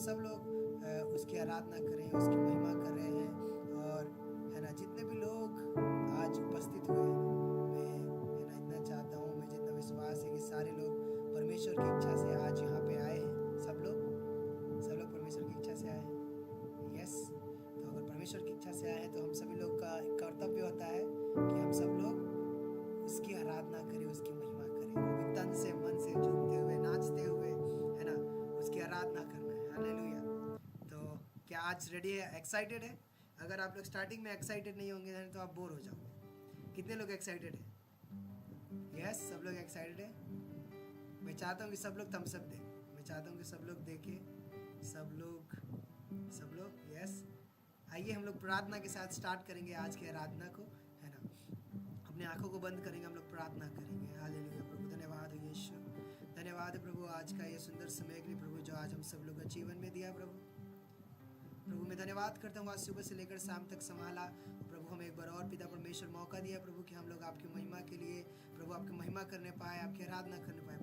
सब लोग उसकी आराधना करें, उसकी महिमा कर रहे हैं। और है ना, जितने भी लोग आज उपस्थित हुए मैं है ना इतना चाहता हूँ, मैं जितना विश्वास है कि सारे लोग परमेश्वर की इच्छा से आज यहाँ पे आए हैं। सब लोग परमेश्वर की इच्छा से आए हैं। यस, तो अगर परमेश्वर की इच्छा से आए हैं तो हम सभी लोग का एक कर्तव्य होता है कि हम सब लोग उसकी आराधना करें, उसकी महिमा करें, वो भी तन से मन से झूमते हुए नाचते हुए है ना उसकी आराधना करना है। हालेलुया। तो क्या आज रेडी है, एक्साइटेड है? अगर आप लोग स्टार्टिंग में एक्साइटेड नहीं होंगे तो आप बोर हो जाओगे। कितने लोग एक्साइटेड है? यस, सब लोग एक्साइटेड है। मैं चाहता हूँ कि सब लोग थम्स अप दें। मैं चाहता हूँ कि सब लोग देखें, सब लोग यस। आइए हम लोग प्रार्थना के साथ स्टार्ट करेंगे आज की आराधना को, है ना। अपने आंखों को बंद करेंगे, हम लोग प्रार्थना करेंगे। हालेलुया प्रभु, धन्यवाद हो यीशु, धन्यवाद है प्रभु आज का ये सुंदर समय के लिए प्रभु जो आज हम सब लोगों के जीवन में दिया प्रभु मैं धन्यवाद करता हूँ आज सुबह से लेकर शाम तक संभाला प्रभु। हमें एक बार और पिता परमेश्वर मौका दिया प्रभु कि हम लोग आपकी महिमा के लिए प्रभु आपकी महिमा करने पाए, आपकी आराधना करने पाए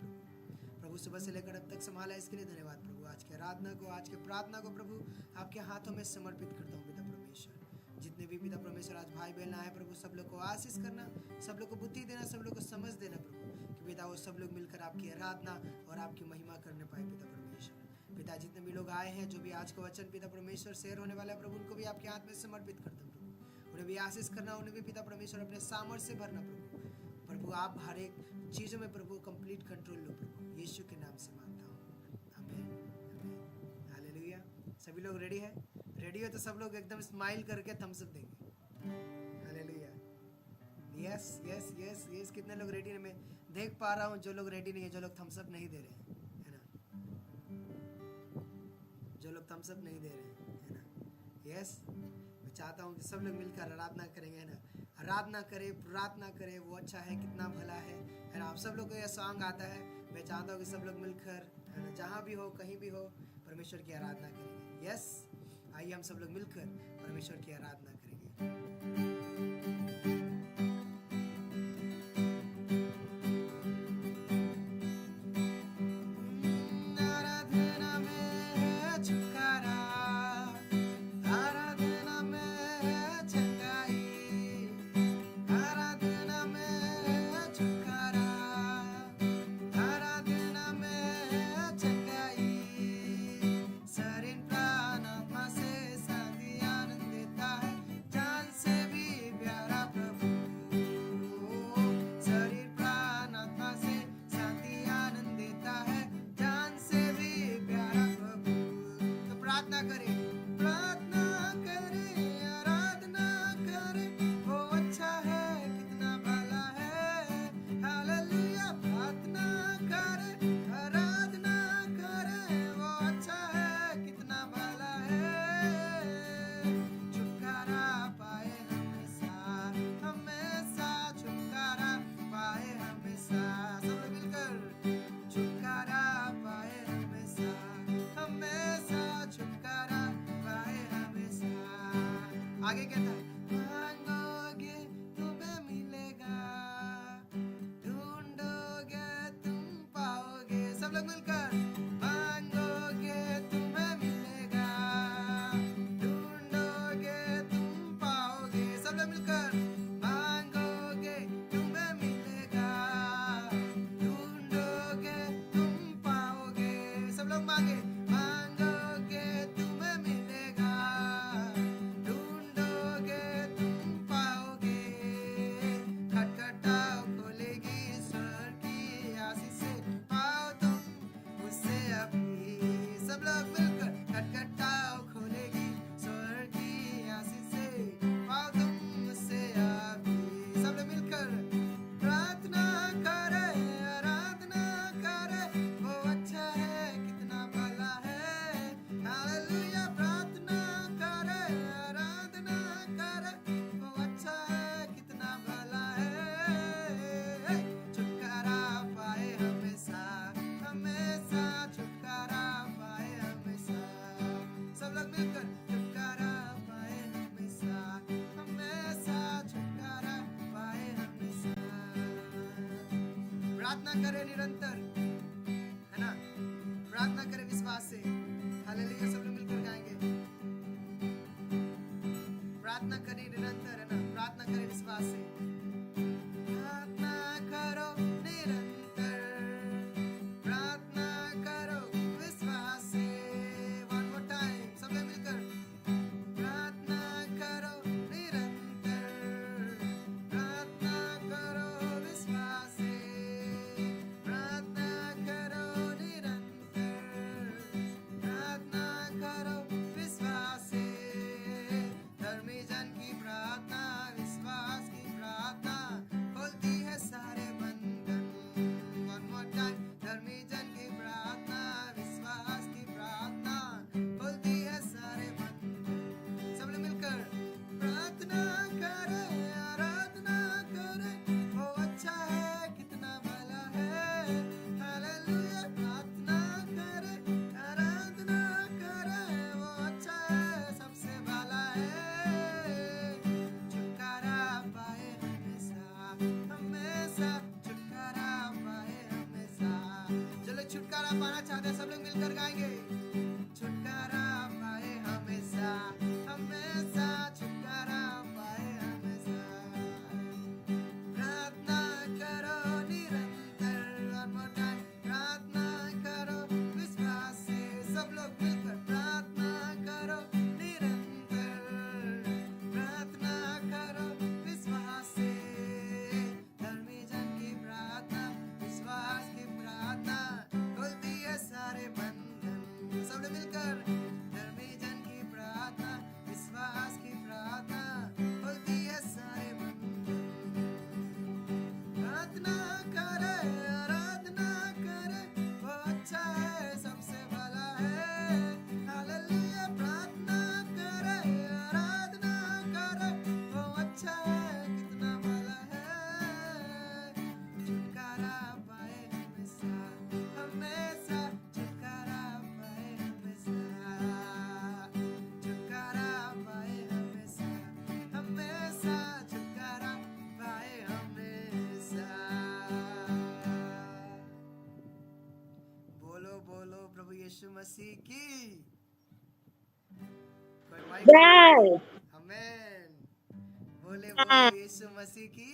प्रभु सुबह से लेकर अब तक संभाला, इसके लिए धन्यवाद प्रभु। आज की आराधना को, आज की प्रार्थना को प्रभु आपके हाथों में समर्पित करता हूँ पिता परमेश्वर। जितने भी पिता परमेश्वर आज भाई बहन आए प्रभु, सब लोग को आशीष करना, सब लोग को बुद्धि देना, सब लोग को समझ देना प्रभु कि पिता वो सब लोग मिलकर आपकी आराधना और आपकी महिमा करने पाए पिता परमेश्वर। पिता जितने भी लोग आए हैं, जो भी आज का वचन पिता परमेश्वर शेयर होने वाला है प्रभु, उनको भी आपके हाथ में समर्पित करता हूँ प्रभु। उन्हें भी आशीष करना, उन्हें भी पिता परमेश्वर अपने सामर्थ्य से भरना प्रभु आप हर एक चीज़ों में प्रभु कंप्लीट कंट्रोल लो प्रभु, यीशु के नाम से मांगता हूँ, आमीन आमीन हालेलुया। सभी लोग रेडी है? रेडी हो तो सब लोग एकदम स्माइल करके थम्स अप देंगे। Hallelujah. Yes yes yes yes, कितने लोग रेडी है? मैं देख पा रहा हूँ जो लोग रेडी नहीं है, जो लोग थम्स अप नहीं दे रहे हैं, है ना, जो लोग थम्स अप नहीं दे रहे हैं, है ना। यस, मैं चाहता हूँ कि सब लोग मिलकर आराधना करेंगे, है ना। आराधना करे, प्रार्थना करे, वो अच्छा है, कितना भला है ना। आप सब लोग को यह सॉन्ग आता है। मैं चाहता हूँ कि सब लोग मिलकर, है ना, जहाँ भी हो, कहीं भी हो, परमेश्वर की आराधना करेंगे। यस, आइए हम सब लोग मिलकर परमेश्वर की आराधना करेंगे। आगे क्या था? मांगोगे तुम्हें मिलेगा, ढूंढोगे तुम पाओगे। सब लोग मिलकर मांगोगे तुम्हें मिलेगा, ढूंढोगे तुम पाओगे। सब लोग मिलकर मांगोगे तुम्हें मिलेगा, ढूंढोगे तुम पाओगे। सब लोग मांगे, प्रार्थना करें निरंतर, है ना, प्रार्थना करें विश्वास से। हालेलुया। निरंतर, है ना, प्रार्थना करें विश्वास से। प्रार्थना करो निरंतर, प्रार्थना करो विश्वास से। One more time, सब लोग मिलकर। प्रार्थना करो निरंतर, प्रार्थना करो विश्वास से। प्रार्थना करो निरंतर, प्रार्थना करो विश्वास से। धर्मी जन की प्रार्थना, विश्वास की प्रार्थना खोलती है सारे बंधन। One more time, धर्मी जन की प्रार्थना, विश्वास की प्रार्थना खोलती है सारे बंधन। सब लोग मिलकर प्रार्थना करे, आराधना करे, वो अच्छा है, कितना भला है। हालेलुया। प्रार्थना करे, आराधना करे, वो अच्छा है, सबसे भला है। छुटकारा पाए हमेशा, हमेशा छुटकारा पाए हमेशा। चलो छुटकारा पाना चाहते हैं, सब लोग मिलकर गाएंगे। छुटकारा पाए हमेशा, हमेशा छुटकारा पाए हमेशा। प्रार्थना करो निरंतर, one more time, प्रार्थना करो विश्वास से। सब लोग मिलकर प्रार्थना करो निरंतर, प्रार्थना करो विश्वास से। धर्मी जन की प्रार्थना, विश्वास की प्रार्थना खोलती है सारे बंधन। सब लोग मिलकर धर्मी जन की प्रार्थना, विश्वास की प्रार्थना खोलती है सारे बंधन। प्रार्थना करे, आराधना करे, वो अच्छा है, सबसे भला है। हालेलुया। प्रार्थना करे, आराधना करे, वो अच्छा है, कितना भला है। छुटकारा पाए हमेशा, हमेशा छुटकारा पाए हमेशा। छुटकारा पाए हमेशा, हमेशा छुटकारा पाए हमेशा। बोलो बोलो प्रभु यीशु मसीह की। कोई माइक जय। आमेन। बोले बोलो यीशु मसीह की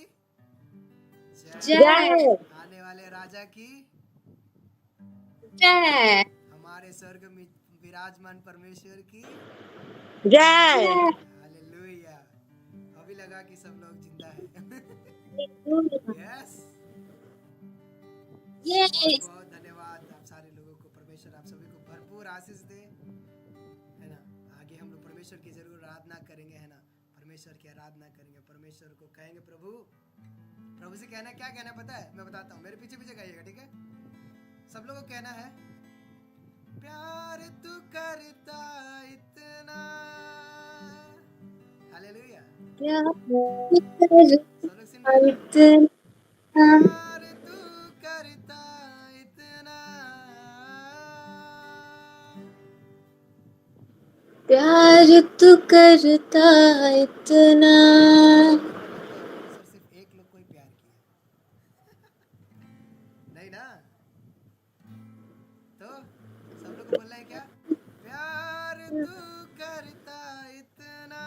जय। जय। आने वाले राजा की जय। हमारे स्वर्ग में विराजमान परमेश्वर की जय। हालेलुया। अभी लगा कि सब लोग जिंदा है। यस। बहुत बहुत धन्यवाद आप सारे लोगों को। परमेश्वर आप सभी को भरपूर आशीष दे, है ना। आगे हम लोग परमेश्वर की जरूर आराधना करेंगे, है ना। परमेश्वर की आराधना करेंगे, परमेश्वर को कहेंगे प्रभु। प्रभु से कहना, क्या कहना पता है, मैं बताता हूँ, मेरे पीछे पीछे कहिएगा, ठीक है। सब लोगों को कहना है, प्यार तू करता इतना। हालेलुया। सब लोग सुन रहे हैं ना? प्यार तू करता इतना, प्यार तू करता इतना। सर सिर्फ एक लोग को ही प्यार किया नहीं ना, तो सब लोग को बोलना है क्या, प्यार तू करता इतना।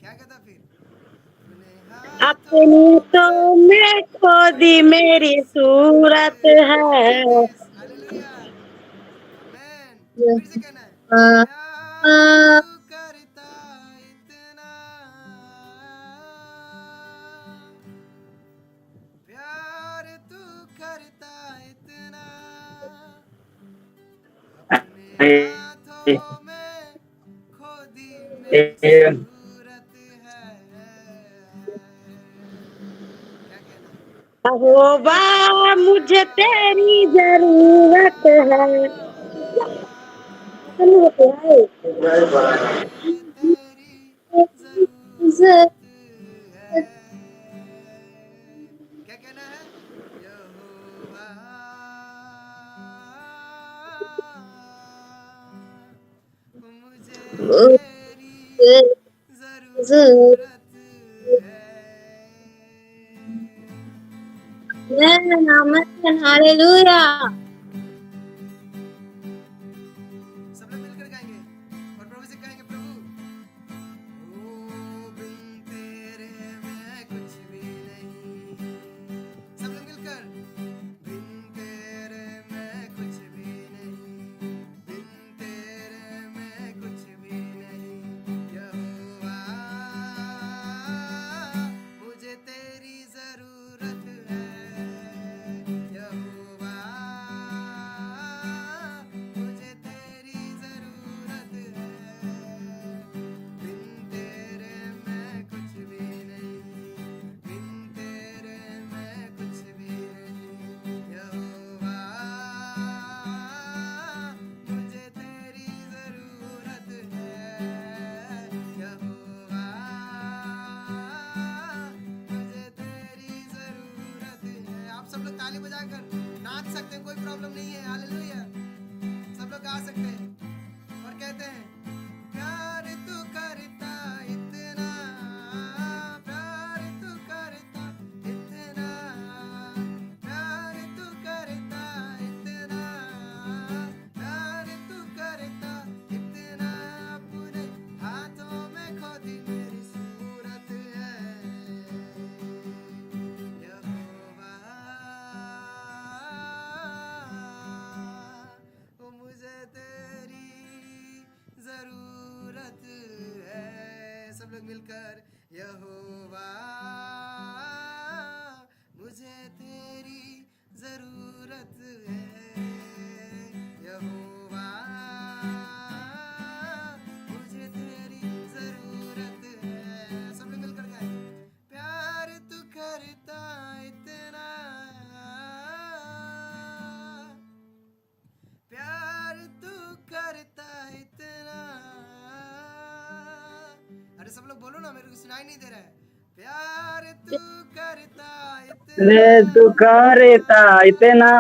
क्या कहता फिर, अपनी तो में खोदी मेरी सूरत है। हालेलुया। आमेन। फिर से कहना है, प्यार तू करता इतना, प्यार तू करता इतना। अपने हाथों में खोदी मेरी सूरत है। क्या कहना है, यहोवा मुझे तेरी जरूरत है। तेरी जरूरत है। क्या कहना है, यहोवा मुझे तेरी जरूरत है। हालेलुया। सब लोग मिलकर गाएंगे और प्रभु से कहेंगे, सब लोग ताली बजाकर नाच सकते हैं, कोई प्रॉब्लम नहीं है। हालेलुया, सब लोग गा सकते हैं और कहते हैं प्यार तू करता इतना, प्यार तू करता इतना, प्यार तू करता इतना, प्यार तू करता इतना, अपने हाथों में खोदी मेरी सूरत है यहोवा, ओ मुझे तेरी जरूरत है। सब लोग मिलकर यहोवा, मुझे तेरी जरूरत है यहोवा, मुझे तेरी जरूरत है। सब लोग मिलकर गाएं प्यार तू करता इतना, प्यार तू करता इतना। अरे सब लोग बोलो ना, मेरे को सुनाई नहीं दे रहा है। प्यार तू करता रे तू करता इतना,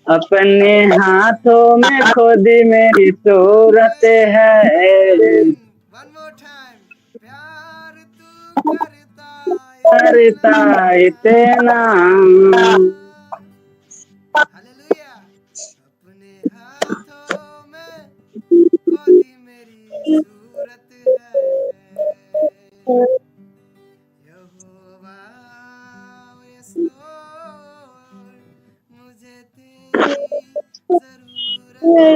अपने हाथों में खोदी मेरी सूरत है। वन मोर टाइम, प्यार तू करता करता इतना, हालेलुया, अपने हाथों में खोदी मेरी सूरत है यहोवा, यस लॉर्ड, मुझे तेरी जरूरत है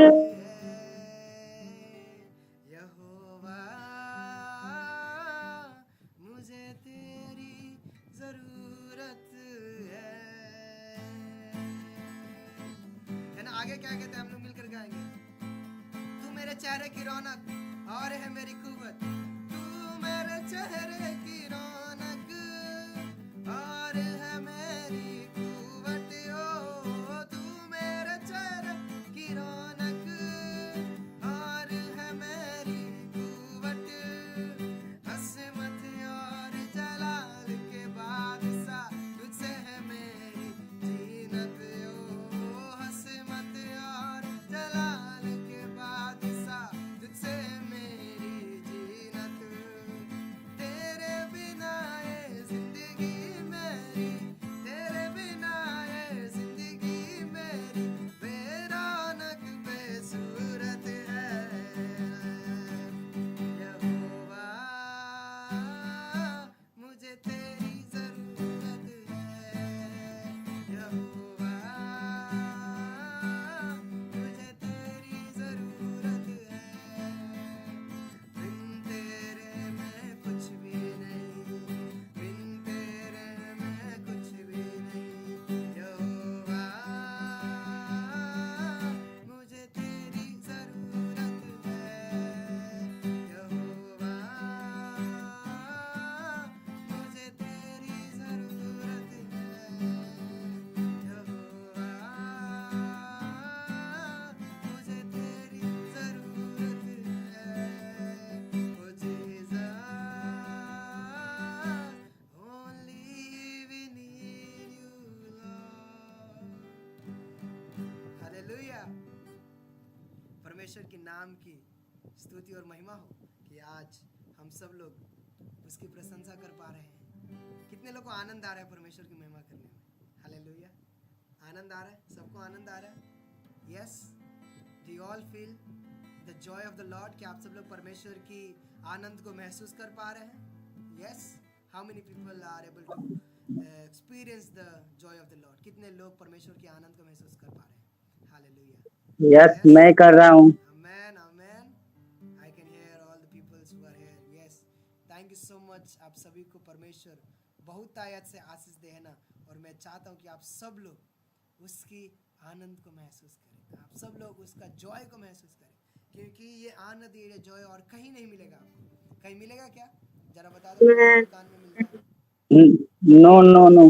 यहोवा, मुझे तेरी जरूरत है ना। आगे क्या कहते हैं, हम लोग मिलकर गाएंगे। तू मेरे चेहरे की रौनक और है मेरी कुव्वत, तू मेरे चेहरे की रौनक और है मेरी कुव्वत, ओ तू मेरे चेहरे की रौनक और है मेरी कुव्वत, हसमत और जलाल के बादशाह तुझसे है मेरी जीनत, ओ हसमत और जलाल के बादशाह तुझसे मेरी जीनत, तेरे बिना ये जिंदगी मेरी, तेरे बिना ये जिंदगी मेरी बेरौनक बेसूरत है यहोवा, मुझे तेरी जरूरत है यहोवा, मुझे तेरी जरूरत है, बिन तेरे मैं कुछ भी नहीं, बिन तेरे मैं कुछ भी नहीं यहोवा, मुझे तेरी जरूरत है यहोवा, मुझे तेरी जरूरत है यहोवा, मुझे तेरी जरूरत है oh Jesus, only we need you Lord. Hallelujah, परमेश्वर के नाम की स्तुति और महिमा हो कि आज हम सब लोग उसकी प्रशंसा कर पा रहे हैं। कितने लोगों को आनंद आ रहा है परमेश्वर की महिमा करने में? हालेलुया, आनंद आ रहा है? सबको आनंद आ रहा है? Yes, do you all feel the joy of the Lord? कि आप सब लोग परमेश्वर की आनंद को महसूस कर पा रहे हैं? Yes, how many people are able to experience the joy of the lord? कितने लोग परमेश्वर के आनंद को महसूस कर पा रहे हैं? हालेलुया, यस मैं कर रहा हूँ। amen, amen. I can hear all the peoples who are here. Yes, thank you so much. आप सभी को परमेश्वर बहुत आयत से आशीष दे, है ना। और मैं चाहता हूँ कि आप सब लोग उसकी आनंद को महसूस करें, आप सब लोग उसका जॉय को महसूस करें, क्योंकि ये आनंद, ये जॉय और कहीं नहीं मिलेगा आपको। कहीं मिलेगा क्या? जरा बता दो, कौन सा दुकान में मिलता है? नो नो नो,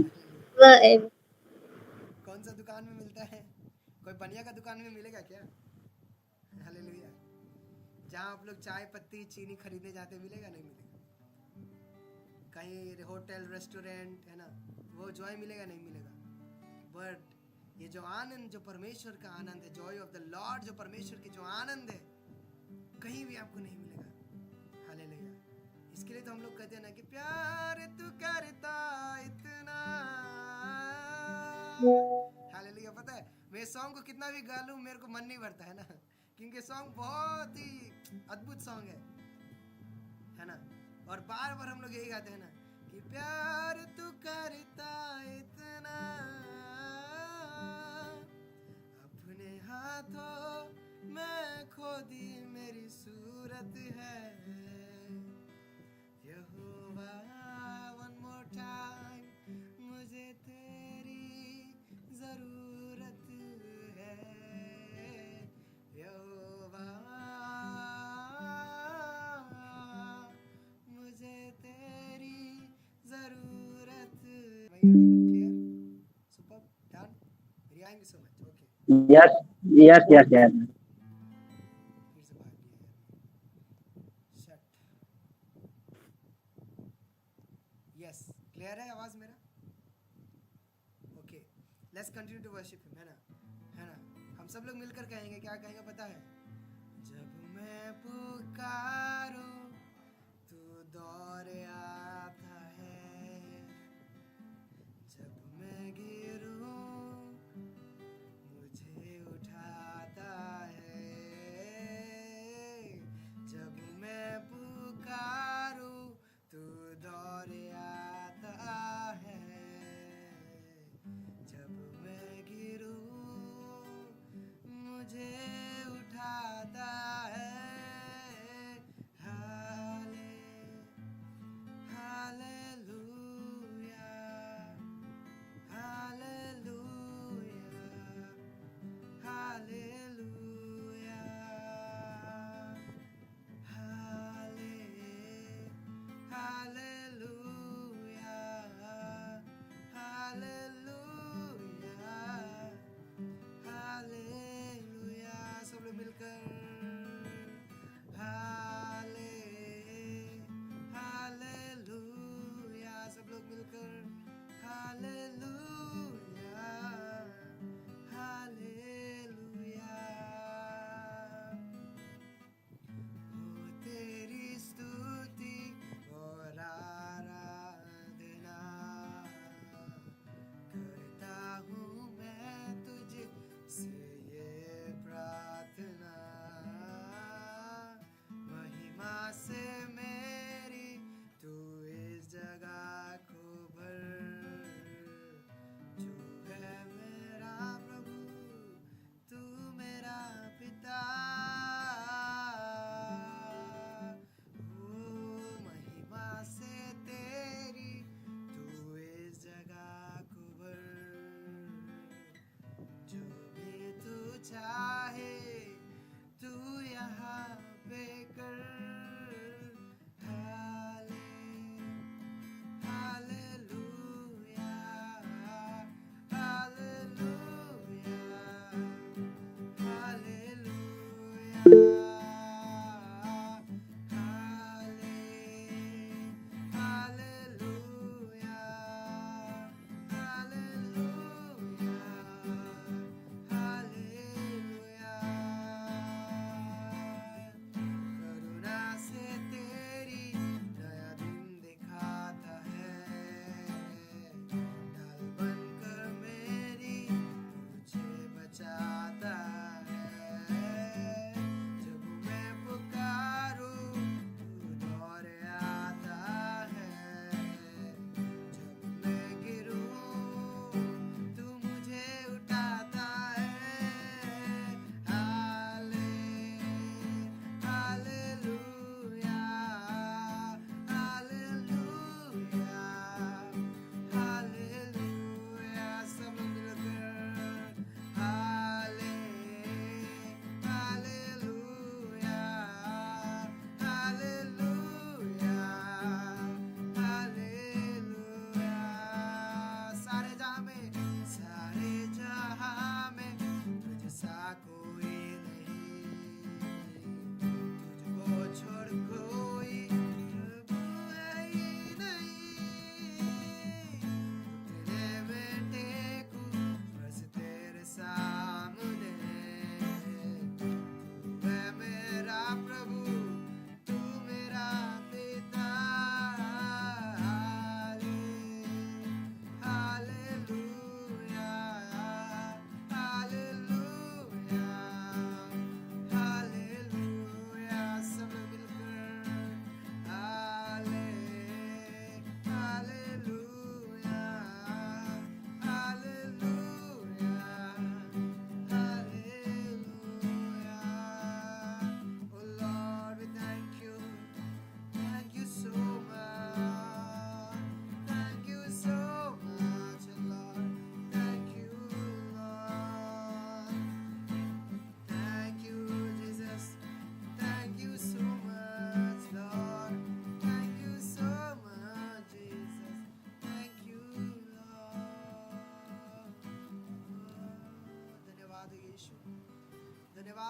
कौन सा दुकान में मिलता है? कोई बनिया का दुकान में मिलेगा क्या? हालेलुया, जहाँ आप लोग चाय पत्ती चीनी खरीदने जाते, मिलेगा? नहीं मिलेगा। कहीं होटल रेस्टोरेंट, है ना, वो जॉय मिलेगा? नहीं मिलेगा। बट ये जो आनंद, जो परमेश्वर का आनंद है, जॉय ऑफ द लॉर्ड, जो परमेश्वर की जो आनंद है, कहीं भी आपको नहीं मिलेगा। हालेलुया। इसके लिए तो हम लोग कहते हैं ना कि प्यार तू करता इतना। हालेलुया। पता है मैं सॉन्ग को कितना भी गा लूं मेरे को मन नहीं भरता है ना, क्योंकि सॉन्ग बहुत ही अद्भुत सॉन्ग है ना। और बार बार हम लोग यही गाते हैं ना कि प्यार तू करता इतना, अपने हाथों में खोदी मेरी सूरत है यहोवा। वन मोर टाइम, मुझे तेरी जरूरत है यहोवा, मुझे तेरी जरूरत। Clear? Super done. Thank you so much. Okay Yes, yes, yes, yes. फिर से भाग गया यार। शट। यस क्लियर है आवाज मेरा? Okay let's continue to worship him, है ना। हम सब लोग मिलकर कहेंगे, क्या कहेंगे पता है? जब मैं पुकारूं तू दौड़ आता है, जब मैं गिरूं मुझे उठाता है, जब मैं पुकारूं तू दौड़ आता है, जब मैं गिरूं मुझे उठाता है। हाले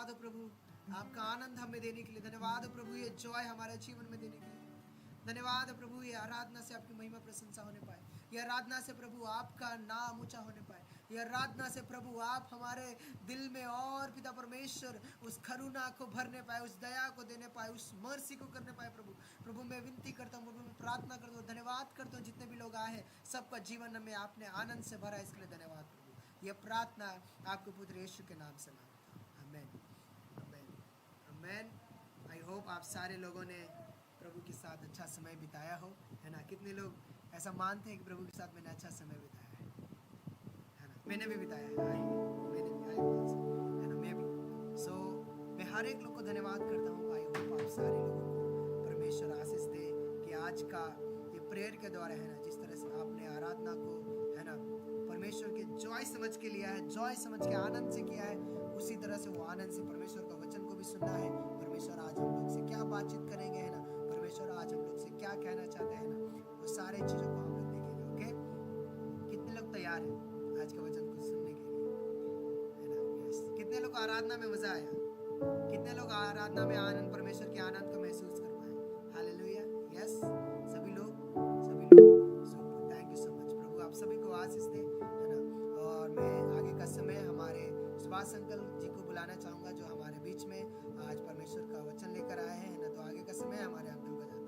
धन्यवाद हो प्रभु आपका आनंद हमें देने के लिए, धन्यवाद हो प्रभु ये जॉय हमारे जीवन में देने के लिए, धन्यवाद हो प्रभु ये आराधना से आपकी महिमा प्रशंसा होने पाए, ये आराधना से प्रभु आपका नाम ऊंचा होने पाए, ये आराधना से प्रभु आप हमारे दिल में और पिता परमेश्वर उस करुणा को भरने पाए, उस दया को देने पाए, उस मर्सी को करने पाए। प्रभु मैं विनती करता हूँ, प्रभु मैं प्रार्थना करता हूँ, धन्यवाद करता हूँ जितने भी लोग आए हैं सबका जीवन में आपने आनंद से भरा, इसके लिए धन्यवाद प्रभु। यह प्रार्थना आपके पुत्र यीशु के नाम से मांगता हूँ, आमेन आमेन आमेन। आई होप आप सारे लोगों ने प्रभु के साथ अच्छा समय बिताया हो, है ना। कितने लोग ऐसा मानते हैं कि प्रभु के साथ मैंने अच्छा समय बिताया है ना। मैंने भी बिताया है, है ना, मैं भी। सो मैं हर एक लोग को धन्यवाद करता हूँ। आई होप आप सारे लोगों को परमेश्वर आशीष दे कि आज का ये प्रेयर के द्वारा, है ना, जिस तरह से आपने आराधना को, है ना, परमेश्वर के जॉय समझ के लिया है, जॉय समझ के आनंद से किया है, उसी तरह से वो आनंद से परमेश्वर का वचन को भी सुनना है। परमेश्वर आज हम लोग से क्या बातचीत करेंगे, है ना, परमेश्वर आज हम लोग से क्या कहना चाहते हैं ना, वो सारे चीज़ों को हम लोग देखेंगे। ओके, कितने लोग तैयार हैं आज के वचन को सुनने के लिए, है ना। यस, कितने लोग आराधना में मजा आया, कितने लोग आराधना में आनंद, परमेश्वर के आनंद को महसूस कर पाए। हालेलुया। यस, सभी लोग super, thank you so much. प्रभु आप सभी को आशीष दे, है ना। और मैं आगे का समय हमारे सुभाष अंकल जी को बुलाना चाहूँगा जो हमारे बीच में आज परमेश्वर का वचन लेकर आए हैं, ना। तो आगे का समय हमारे अंकल का जाता है।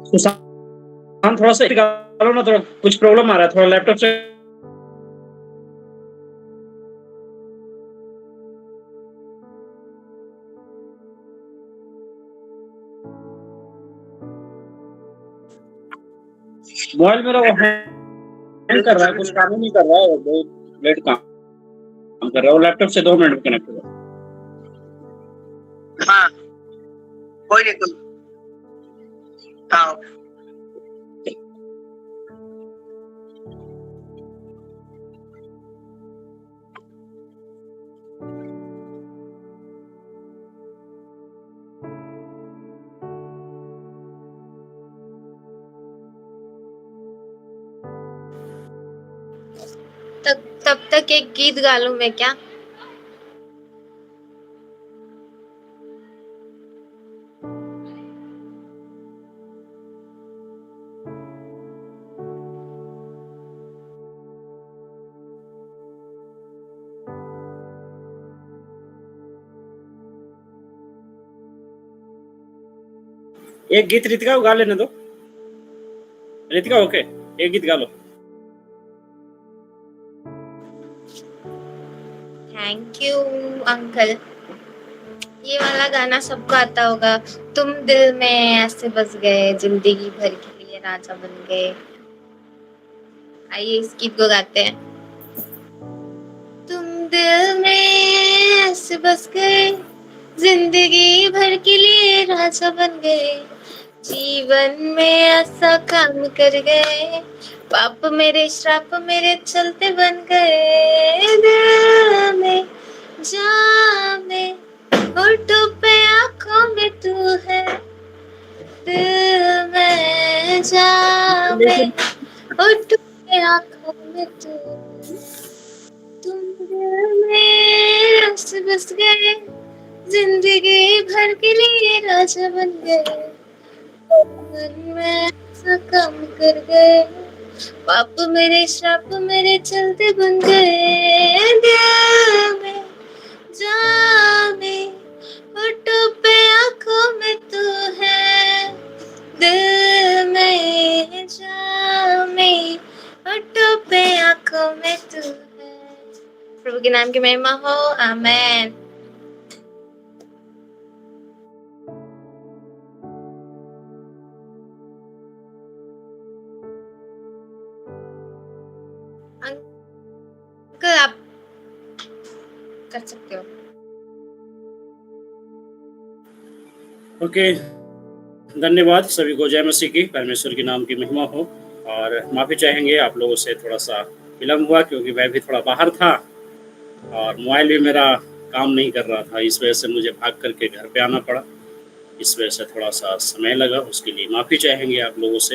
सुशांत थोड़ा सा निकालो ना, थोड़ा कुछ प्रॉब्लम आ रहा है, थोड़ा लैपटॉप से। मोबाइल मेरा वो हैंग कर रहा है, कुछ काम ही नहीं कर रहा है, बहुत लेट काम कर रहा है। वो लैपटॉप से 2 मिनट में कनेक्ट होगा। हाँ कोई नहीं, कोई हाँ तब तक एक गीत गा लूं मैं क्या? एक गीत रितिका को गा लेने दो। रितिका ओके, एक गीत गा लो। Thank you uncle. ये वाला गाना सबको आता होगा, तुम दिल में ऐसे बस गए, जिंदगी भर के लिए राजा बन गए। आइए इस गीत को गाते हैं। तुम दिल में ऐसे बस गए, जिंदगी भर के लिए राजा बन गए, जीवन में ऐसा काम कर गए, पाप मेरे श्राप मेरे चलते बन गए। दिल में जान में होठों पे आंखों में तू है, दिल में जान में होठों पे आँखों में तुम दिल में रस बस गए, जिंदगी भर के लिए राजा बन गए, मन में ऐसा काम कर गए, पाप मेरे श्राप मेरे चलते बन गए, दिल में जान में होठों पे आँखों में तू है, दिल में जान में होठों पे आँखों में तू है। प्रभु के नाम की महिमा हो, आमेन। अंकल आप कर सकते हो। ओके, धन्यवाद सभी को। जय मसीह की, परमेश्वर के नाम की महिमा हो। और माफ़ी चाहेंगे आप लोगों से, थोड़ा सा विलम्ब हुआ क्योंकि मैं भी थोड़ा बाहर था और मोबाइल भी मेरा काम नहीं कर रहा था, इस वजह से मुझे भाग करके घर पे आना पड़ा। इस वजह से थोड़ा सा समय लगा, उसके लिए माफ़ी चाहेंगे आप लोगों से,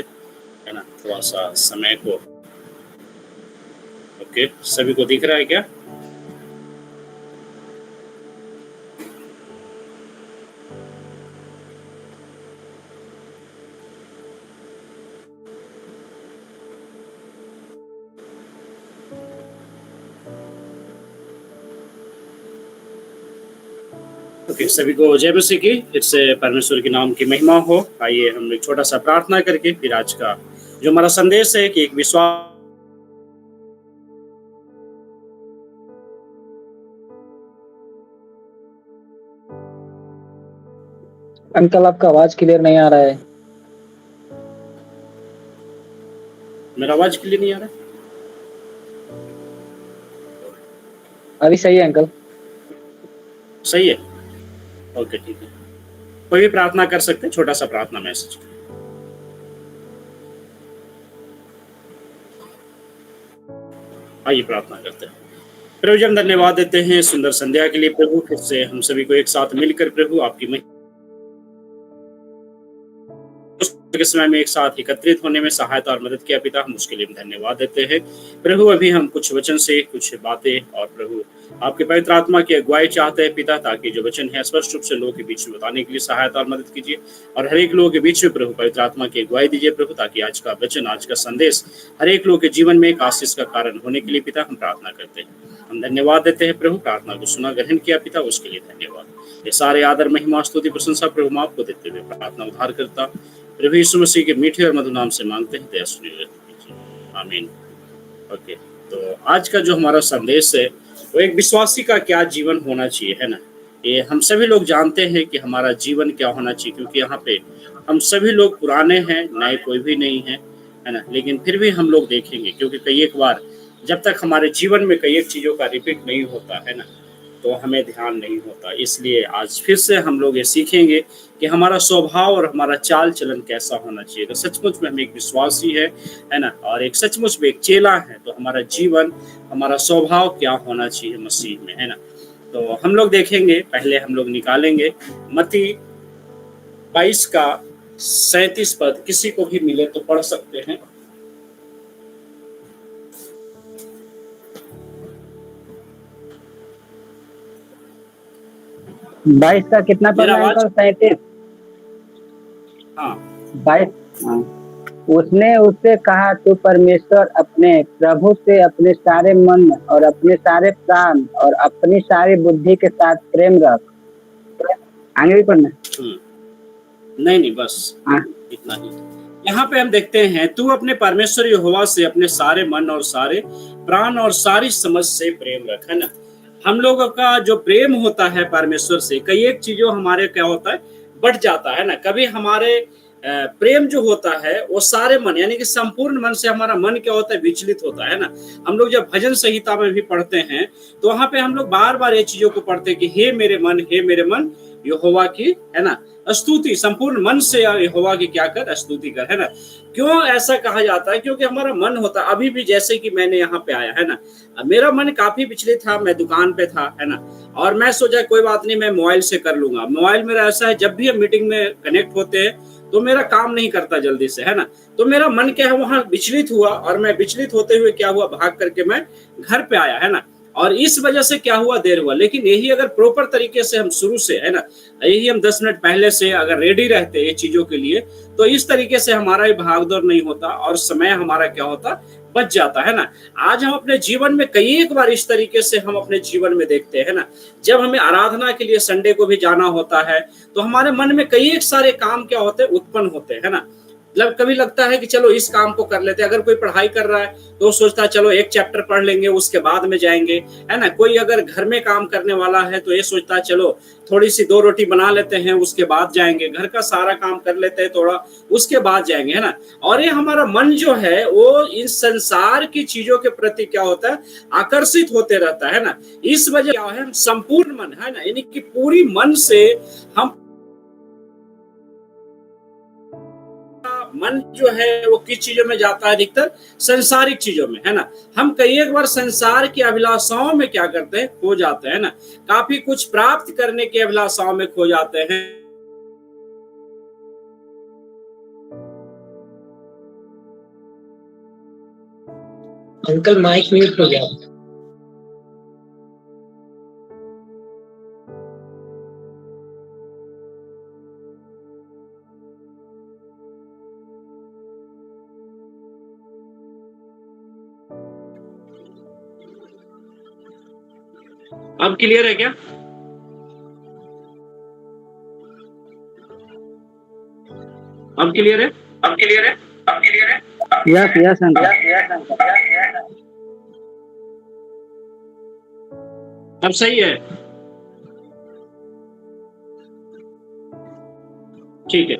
है ना, थोड़ा सा समय को। ओके, सभी को दिख रहा है क्या? ओके, सभी को जय मसीह की, फिर से परमेश्वर के नाम की महिमा हो। आइए हम एक छोटा सा प्रार्थना करके फिर आज का जो हमारा संदेश है कि एक विश्वास अंकल आपका आवाज क्लियर नहीं आ रहा है। मेरा आवाज क्लियर नहीं आ रहा है? अभी सही है अंकल। सही है, ओके ठीक है। कोई भी प्रार्थना कर सकते हैं, छोटा सा प्रार्थना मैसेज। आइए प्रार्थना करते हैं। प्रभु जी, हम धन्यवाद देते हैं सुंदर संध्या के लिए प्रभु। फिर से हम सभी को एक साथ मिलकर प्रभु आपकी के समय में एक साथ एकत्रित होने में सहायता और मदद किया पिता, हम उसके लिए धन्यवाद देते हैं प्रभु। अभी हम कुछ वचन से कुछ बातें और प्रभु आपके पवित्र आत्मा की अगुवाई चाहते हैं पिता, ताकि जो वचन है स्पष्ट रूप से लोगों के बीच में बताने के लिए सहायता और मदद कीजिए और हर एक लोगों के बीच में प्रभु पवित्र आत्मा की अगुवाई दीजिए प्रभु, ताकि आज का वचन, आज का संदेश हर एक लोगों के जीवन में एक आशीष का कारण होने के लिए पिता हम प्रार्थना करते हैं। हम धन्यवाद देते हैं प्रभु, प्रार्थना को सुना, ग्रहण किया पिता, उसके लिए धन्यवाद। ये सारे आदर महिमा स्तुति प्रशंसा प्रभु आपको देते हुए प्रार्थना उद्धार करता प्रभु यीशु मसीह के मीठे और मधुर नाम से मांगते हैं, दया सुनिए, आमीन। ओके, तो आज का जो हमारा संदेश है वो एक विश्वासी का क्या जीवन होना चाहिए, है ना। ये हम सभी लोग जानते हैं कि हमारा जीवन क्या होना चाहिए, क्योंकि यहाँ पे हम सभी लोग पुराने हैं, नए कोई भी नहीं है, है ना। लेकिन फिर भी हम लोग देखेंगे, क्योंकि कई एक बार जब तक हमारे जीवन में कई एक चीज़ों का रिपीट नहीं होता है ना, तो हमें ध्यान नहीं होता। इसलिए आज फिर से हम लोग ये सीखेंगे कि हमारा स्वभाव और हमारा चाल चलन कैसा होना चाहिए। तो सचमुच में हम एक विश्वासी है ना, और एक सचमुच में एक चेला है, तो हमारा जीवन, हमारा स्वभाव क्या होना चाहिए मसीह में, है ना। तो हम लोग देखेंगे, पहले हम लोग निकालेंगे मत्ती 22 का 37 पद। किसी को भी मिले तो पढ़ सकते हैं। बाईस का कितना पढ़ना है अंकल? 37। हाँ, 22। उसने उससे कहा, तू परमेश्वर अपने प्रभु से अपने सारे मन और अपने सारे प्राण और अपनी सारी बुद्धि के साथ प्रेम रख। आगे भी पढ़ना? नहीं, बस इतना ही। यहाँ पे हम देखते हैं, तू अपने परमेश्वर यहोवा से अपने सारे मन और सारे प्राण और सारी समझ से प्रेम रख, है ना। हम लोगों का जो प्रेम होता है परमेश्वर से, कई एक चीजों हमारे क्या होता है, बढ़ जाता है ना। कभी हमारे प्रेम जो होता है वो सारे मन, यानी कि संपूर्ण मन से हमारा मन क्या होता है, विचलित होता है ना। हम लोग जब भजन संहिता में भी पढ़ते हैं तो वहां पे हम लोग बार बार ये चीजों को पढ़ते हैं कि हे मेरे मन यहोवा की, है ना, स्तुति, संपूर्ण मन से यहोवा की क्या कर, स्तुति कर, है ना। क्यों ऐसा कहा जाता है? क्योंकि हमारा मन होता है, अभी भी जैसे कि मैंने यहाँ पे आया, है ना, मेरा मन काफी विचलित था, मैं दुकान पे था, है ना, और मैं सोचा कोई बात नहीं, मैं मोबाइल से कर लूंगा। मोबाइल मेरा ऐसा है, जब भी हम मीटिंग में कनेक्ट होते हैं तो मेरा काम नहीं करता जल्दी से, है ना। तो मेरा मन क्या है वहां विचलित हुआ, और मैं विचलित होते हुए क्या हुआ, भाग करके मैं घर पे आया, है ना। और इस वजह से क्या हुआ, देर हुआ। लेकिन यही अगर प्रॉपर तरीके से हम शुरू से, है ना, यही हम 10 मिनट पहले से अगर रेडी रहते ये चीजों के लिए, तो इस तरीके से हमारा भी भागदौड़ नहीं होता और समय हमारा क्या होता, बच जाता, है ना। आज हम अपने जीवन में कई एक बार इस तरीके से हम अपने जीवन में देखते हैं ना, जब हमें आराधना के लिए संडे को भी जाना होता है तो हमारे मन में कई एक सारे काम क्या होते हैं, उत्पन्न होते हैं, है ना। मतलब कभी लगता है कि चलो इस काम को कर लेते हैं। अगर कोई पढ़ाई कर रहा है तो सोचता है चलो एक चैप्टर पढ़ लेंगे उसके बाद में जाएंगे, है ना। कोई अगर घर में काम करने वाला है तो ये सोचता है चलो थोड़ी सी 2 रोटी बना लेते हैं उसके बाद जाएंगे, घर का सारा काम कर लेते हैं थोड़ा उसके बाद जाएंगे, है ना। और ये हमारा मन जो है वो इस संसार की चीजों के प्रति क्या होता है, आकर्षित होते रहता है ना। इस वजह क्या है, संपूर्ण मन, है ना, यानी कि पूरी मन से हम, मन जो है वो किस चीजों में जाता है, अधिकतर संसारिक चीजों में, है ना। हम कई एक बार संसार की अभिलाषाओं में क्या करते हैं, खो जाते हैं ना। काफी कुछ प्राप्त करने की अभिलाषाओं में खो जाते हैं। अंकल माइक म्यूट हो गया। अब क्लियर है क्या? अब क्लियर है? अब क्लियर है? अब क्लियर है? Yes yes uncle. अब सही है, ठीक है।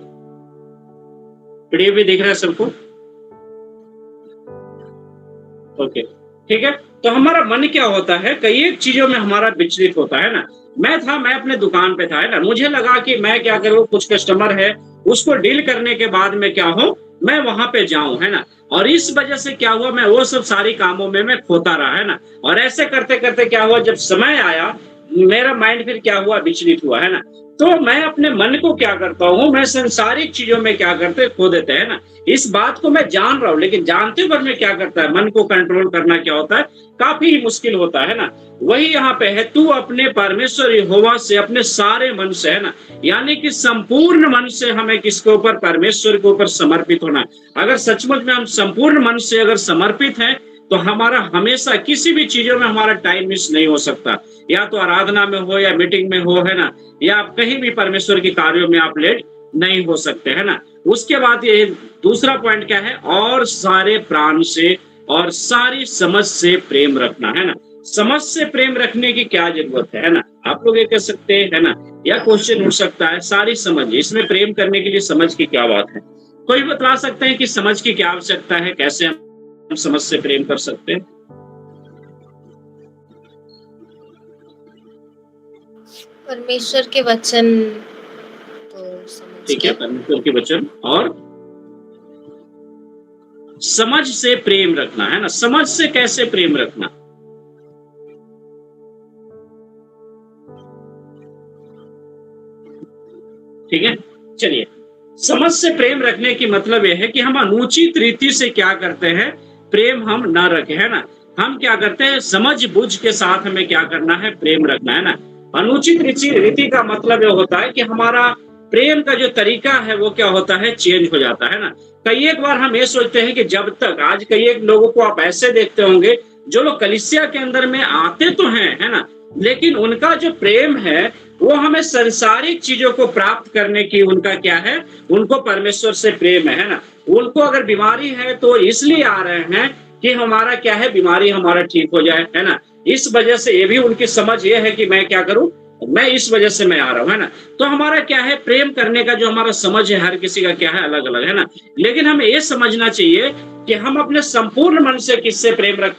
पीडीएफ भी दिख रहा है सबको? ओके, ठीक है। तो हमारा मन क्या होता है, कई एक चीजों में हमारा विचलित होता है ना। मैं अपने दुकान पे था, है ना, मुझे लगा कि मैं क्या करूँ, कुछ कस्टमर है उसको डील करने के बाद में क्या हो, मैं वहां पे जाऊं, है ना। और इस वजह से क्या हुआ, मैं वो सब सारी कामों में मैं खोता रहा, है ना। और ऐसे करते करते क्या हुआ, जब समय आया मेरा माइंड फिर क्या हुआ, विचलित हुआ, है ना। तो मैं अपने मन को क्या करता हूँ, मैं संसारिक चीजों में क्या करते, खो देते हैं ना। इस बात को मैं जान रहा हूँ, लेकिन जानते हुए में क्या करता है, मन को कंट्रोल करना क्या होता है, काफी मुश्किल होता है ना। वही यहाँ पे है, तू अपने परमेश्वर यहोवा से अपने सारे मन से, है ना, यानी कि संपूर्ण मन से हमें किसके ऊपर, परमेश्वर के ऊपर समर्पित होना है। अगर सचमुच में हम संपूर्ण मन से अगर समर्पित हैं तो हमारा हमेशा किसी भी चीजों में हमारा टाइम मिस नहीं हो सकता, या तो आराधना में हो या मीटिंग में हो, है ना, या आप कहीं भी परमेश्वर के कार्यों में आप लेट नहीं हो सकते, है ना। उसके बाद ये दूसरा पॉइंट क्या है, और सारे प्राण से और सारी समझ से प्रेम रखना, है ना। समझ से प्रेम रखने की क्या जरूरत है ना, आप लोग ये कह सकते हैं, है ना। या क्वेश्चन उठ सकता है, सारी समझ, इसमें प्रेम करने के लिए समझ की क्या बात है? कोई बता सकते हैं कि समझ की क्या आवश्यकता है, कैसे हम समझ से प्रेम कर सकते हैं? परमेश्वर के वचन, तो समझ, ठीक है, परमेश्वर के वचन और समझ से प्रेम रखना, है ना। समझ से कैसे प्रेम रखना? ठीक है, चलिए। समझ से प्रेम रखने की मतलब यह है कि हम अनुचित रीति से क्या करते हैं, प्रेम हम ना रखें, है ना। हम क्या करते हैं, समझ बुझ के साथ हमें क्या करना है, प्रेम रखना, है ना। अनुचित रीति का मतलब यह होता है कि हमारा प्रेम का जो तरीका है वो क्या होता है, चेंज हो जाता है ना। कई एक बार हम ये सोचते हैं कि जब तक, आज कई एक लोगों को आप ऐसे देखते होंगे जो लोग कलीसिया के अंदर में आते तो हैं, है ना, लेकिन उनका जो प्रेम है वो हमें संसारिक चीजों को प्राप्त करने की, उनका क्या है, उनको परमेश्वर से प्रेम है ना। उनको अगर बीमारी है तो इसलिए आ रहे हैं कि हमारा क्या है, बीमारी हमारा ठीक हो जाए, है ना। इस वजह से ये भी उनकी समझ ये है कि मैं क्या करूं, मैं इस वजह से मैं आ रहा हूं, है ना। तो हमारा क्या है, प्रेम करने का जो हमारा समझ है, हर किसी का क्या है, अलग अलग, है ना। लेकिन हमें ये समझना चाहिए कि हम अपने संपूर्ण मन से किससे प्रेम रख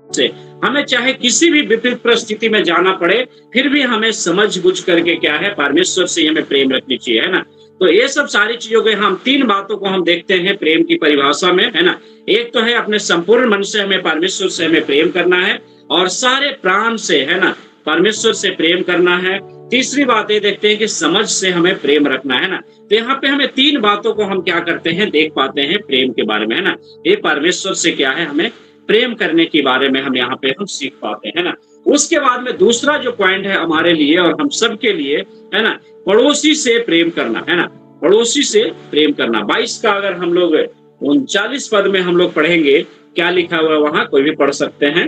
से, हमें चाहे किसी भी विपरीत परिस्थिति में जाना पड़े फिर भी हमें समझ बुझ करके क्या है, परमेश्वर से हमें प्रेम रखनी चाहिए, है ना। तो ये सब सारी चीजों के हम 3 बातों को हम देखते हैं प्रेम की परिभाषा में, है ना। एक तो है अपने संपूर्ण मन से हमें परमेश्वर से हमें प्रेम करना है, और सारे प्राण से, है ना, परमेश्वर से प्रेम करना है। तीसरी बात ये देखते हैं कि समझ से हमें प्रेम रखना है ना। तो यहाँ पे हमें 3 बातों को हम क्या करते हैं, देख पाते हैं प्रेम के बारे में, है ना। ये परमेश्वर से क्या है, हमें प्रेम करने के बारे में हम यहाँ पे हम सीख पाते हैं ना। उसके बाद में दूसरा जो पॉइंट है हमारे लिए और हम सब के लिए, है ना, पड़ोसी से प्रेम करना, है ना, पड़ोसी से प्रेम करना। 22 का अगर हम लोग 39 पद में हम लोग पढ़ेंगे, क्या लिखा हुआ है वहां, कोई भी पढ़ सकते हैं।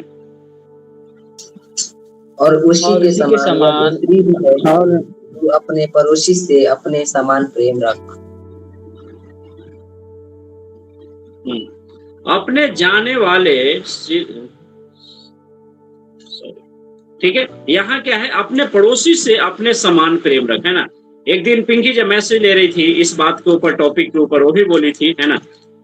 और उसी के समान दूसरी भी है, और तू अपने पड़ोसी से अपने समान प्रेम रख। अपने जाने वाले, ठीक है, यहाँ क्या है, अपने पड़ोसी से अपने समान प्रेम रख, है ना। एक दिन पिंकी जब मैसेज ले रही थी इस बात के ऊपर, टॉपिक के ऊपर, वो भी बोली थी, है ना,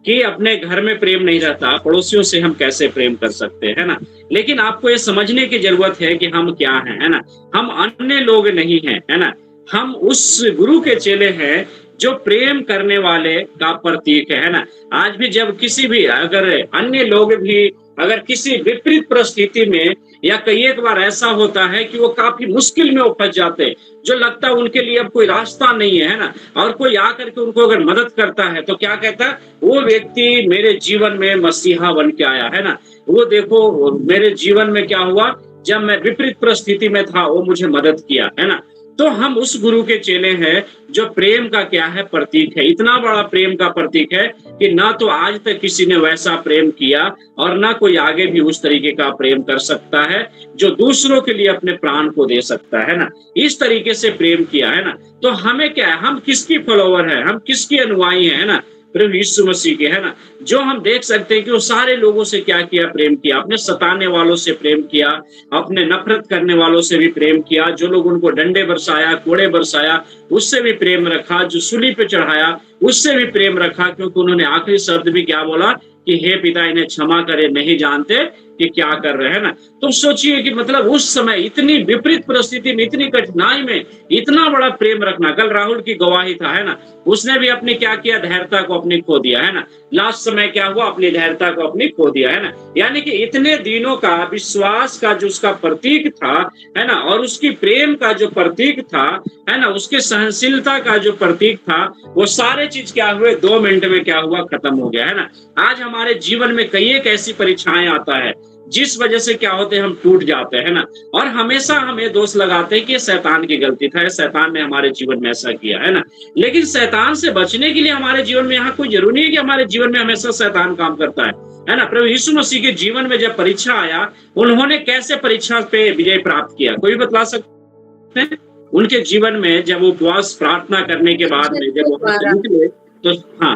कि अपने घर में प्रेम नहीं रहता, पड़ोसियों से हम कैसे प्रेम कर सकते हैं, है ना। लेकिन आपको ये समझने की जरूरत है कि हम क्या हैं, है ना। हम अन्य लोग नहीं हैं, है ना। हम उस गुरु के चेले हैं जो प्रेम करने वाले का प्रतीक है ना। आज भी जब किसी भी, अगर अन्य लोग भी अगर किसी विपरीत परिस्थिति में, या कई एक बार ऐसा होता है कि वो काफी मुश्किल में वो फंस जाते हैं, जो लगता है उनके लिए अब कोई रास्ता नहीं है ना, और कोई आकर के उनको अगर मदद करता है तो क्या कहता है, वो व्यक्ति मेरे जीवन में मसीहा बन के आया, है ना। वो देखो मेरे जीवन में क्या हुआ, जब मैं विपरीत परिस्थिति में था वो मुझे मदद किया, है ना। तो हम उस गुरु के चेले हैं जो प्रेम का क्या है, प्रतीक है। इतना बड़ा प्रेम का प्रतीक है कि ना तो आज तक किसी ने वैसा प्रेम किया और ना कोई आगे भी उस तरीके का प्रेम कर सकता है जो दूसरों के लिए अपने प्राण को दे सकता है ना। इस तरीके से प्रेम किया, है ना। तो हमें क्या है, हम किसकी फॉलोवर है, हम किसके अनुयायी है ना, प्रभु यीशु मसीह के, है ना। जो हम देख सकते हैं कि वो सारे लोगों से क्या किया, प्रेम किया। अपने सताने वालों से प्रेम किया, अपने नफरत करने वालों से भी प्रेम किया, जो लोग उनको डंडे बरसाया, कोड़े बरसाया, उससे भी प्रेम रखा, जो सूली पे चढ़ाया उससे भी प्रेम रखा, क्योंकि उन्होंने आखिरी शब्द भी क्या बोला कि हे पिता इन्हें क्षमा करे, नहीं जानते कि क्या कर रहे हैं ना। तो सोचिए कि मतलब उस समय इतनी विपरीत परिस्थिति में, इतनी कठिनाई में इतना बड़ा प्रेम रखना। कल राहुल की गवाही था, है ना, उसने भी अपनी क्या किया, धैर्यता को अपनी खो दिया, है ना। लास्ट समय क्या हुआ, अपनी धैर्यता को अपनी खो दिया, है ना। यानी कि इतने दिनों का विश्वास का जो उसका प्रतीक था, है ना, और उसकी प्रेम का जो प्रतीक था, है ना, उसके सहनशीलता का जो प्रतीक था, वो सारे चीज क्या हुए, 2 मिनट में क्या हुआ, खत्म हो गया, है ना। आज हमारे जीवन में कई एक ऐसी परीक्षाएं आता है जिस वजह से क्या होते हैं, हम टूट जाते हैं ना, और हमेशा हमें दोष लगाते हैं कि ये शैतान की गलती था, शैतान ने हमारे जीवन में ऐसा किया, है ना। लेकिन शैतान से बचने के लिए हमारे जीवन में यहाँ कोई जरूरी नहीं है कि हमारे जीवन में हमेशा शैतान काम करता है ना। प्रभु यीशु मसीह के जीवन में जब परीक्षा आया, उन्होंने कैसे परीक्षा पे विजय प्राप्त किया, कोई बता सकते हैं? उनके जीवन में जब वो उपवास प्रार्थना करने के बाद में जब वहां से निकले तो, हाँ,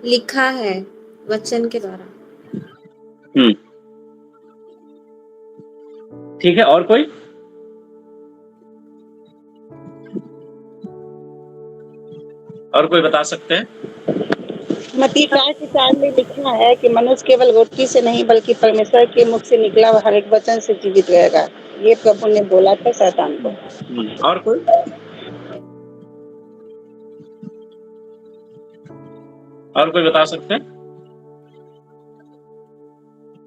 लिखा है वचन के द्वारा। ठीक है, और कोई? और कोई बता सकते हैं? मत्ती 4:4 में लिखा है कि मनुष्य केवल रोटी से नहीं बल्कि परमेश्वर के मुख से निकला हुआ हर एक वचन से जीवित रहेगा। ये प्रभु ने बोला था शैतान को। और कोई? और कोई बता सकते हैं?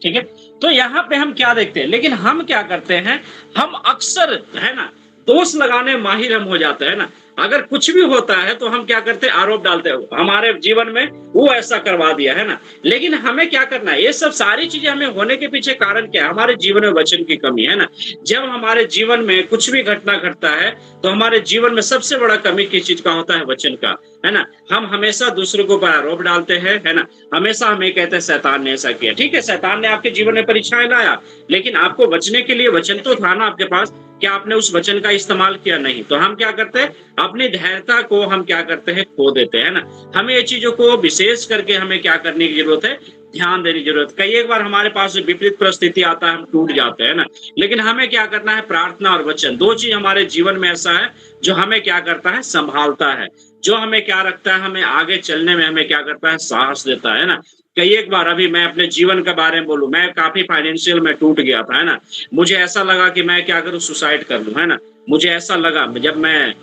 ठीक है, तो यहाँ पे हम क्या देखते हैं, लेकिन हम क्या करते हैं, हम अक्सर, है ना, दोष लगाने माहिर हम हो जाते हैं ना। अगर कुछ भी होता है तो हम क्या करते हैं, आरोप डालते हैं, हमारे जीवन में वो ऐसा करवा दिया, है ना। लेकिन हमें क्या करना है, ये सब सारी चीजें हमें होने के पीछे कारण क्या है, हमारे जीवन में वचन की कमी है ना। जब हमारे जीवन में कुछ भी घटना घटता है तो हमारे जीवन में सबसे बड़ा कमी किस चीज का होता है, वचन का, है ना। हम हमेशा दूसरों को पर आरोप डालते हैं, है ना। हमेशा हमें कहते हैं शैतान ने ऐसा किया। ठीक है, शैतान ने आपके जीवन में परीक्षाएं लाया, लेकिन आपको बचने के लिए वचन तो था ना आपके पास, क्या आपने उस वचन का इस्तेमाल किया? नहीं। तो हम क्या करते हैं, अपनी धैर्यता को हम क्या करते हैं, खो देते हैं ना। हमें ये चीजों को विशेष करके हमें क्या करने की जरूरत है, ध्यान देने की जरूरत। कई एक बार हमारे पास विपरीत परिस्थिति आता है, हम टूट जाते हैं ना। लेकिन हमें क्या करना है, प्रार्थना और वचन, 2 चीज हमारे जीवन में ऐसा है जो हमें क्या करता है, संभालता है, जो हमें क्या रखता है, हमें आगे चलने में हमें क्या करता है, साहस देता है ना। कई एक बार, अभी मैं अपने जीवन के बारे में बोलूं, मैं काफी फाइनेंशियल में टूट गया था, है ना। मुझे ऐसा लगा कि मैं क्या करूं, सुसाइड कर लूं, है ना। मुझे ऐसा लगा जब मैं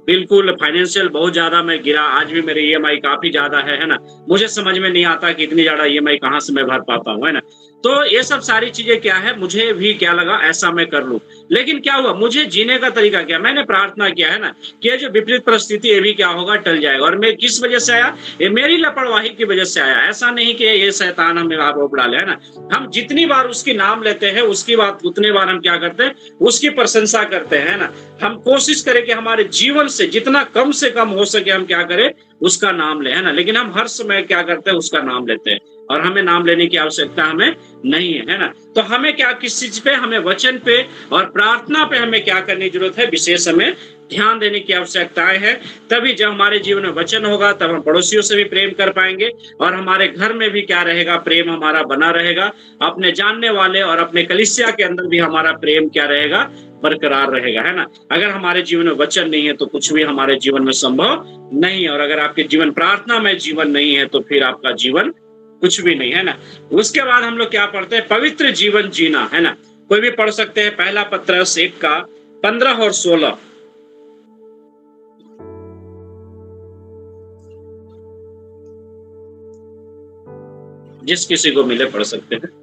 बिल्कुल फाइनेंशियल बहुत ज्यादा मैं गिरा, आज भी मेरे ईएमआई काफी ज्यादा है ना। मुझे समझ में नहीं आता कि इतनी ज्यादा ईएमआई कहाँ से मैं भर पाता हूँ, है ना। तो ये सब सारी चीजें क्या है, मुझे भी क्या लगा ऐसा मैं कर लूं, लेकिन क्या हुआ, मुझे जीने का तरीका क्या, मैंने प्रार्थना किया है ना कि ये जो विपरीत परिस्थिति ये भी क्या होगा, टल जाएगा। और मैं किस वजह से आया, ये मेरी लापरवाही की वजह से आया, ऐसा नहीं कि ये शैतान हमें आरोप डाले, है ना। हम जितनी बार उसकी नाम लेते हैं उसकी बात उतने बार हम क्या करते हैं, उसकी प्रशंसा करते हैं ना। हम कोशिश करें कि हमारे जीवन से जितना कम से कम हो सके हम क्या करें, उसका नाम ले, है ना। लेकिन हम हर समय क्या करते हैं, उसका नाम लेते हैं, और हमें नाम लेने की आवश्यकता हमें नहीं है ना। तो हमें क्या, किस चीज पे, हमें वचन पे और प्रार्थना पे हमें क्या करने की जरूरत है, विशेष हमें ध्यान देने की आवश्यकताएं है। तभी जब हमारे जीवन में वचन होगा तब हम पड़ोसियों से भी प्रेम कर पाएंगे, और हमारे घर में भी क्या रहेगा, प्रेम हमारा बना रहेगा। अपने जानने वाले और अपने कलीसिया के अंदर भी हमारा प्रेम क्या रहेगा, बरकरार रहेगा, है ना। अगर हमारे जीवन में वचन नहीं है तो कुछ भी हमारे जीवन में संभव नहीं है, और अगर आपके जीवन प्रार्थना में जीवन नहीं है तो फिर आपका जीवन कुछ भी नहीं, है ना। उसके बाद हम लोग क्या पढ़ते हैं, पवित्र जीवन जीना, है ना। कोई भी पढ़ सकते हैं, पहला पत्रस 1 का 15 और 16। जिस किसी को मिले पढ़ सकते हैं।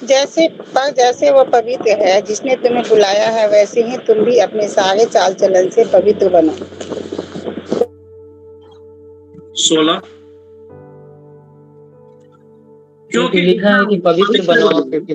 जैसे वो पवित्र है जिसने तुम्हें बुलाया है, वैसे ही तुम भी अपने सारे चाल चलन से पवित्र बनो। 16 क्योंकि लिखा है कि पवित्र बनो क्योंकि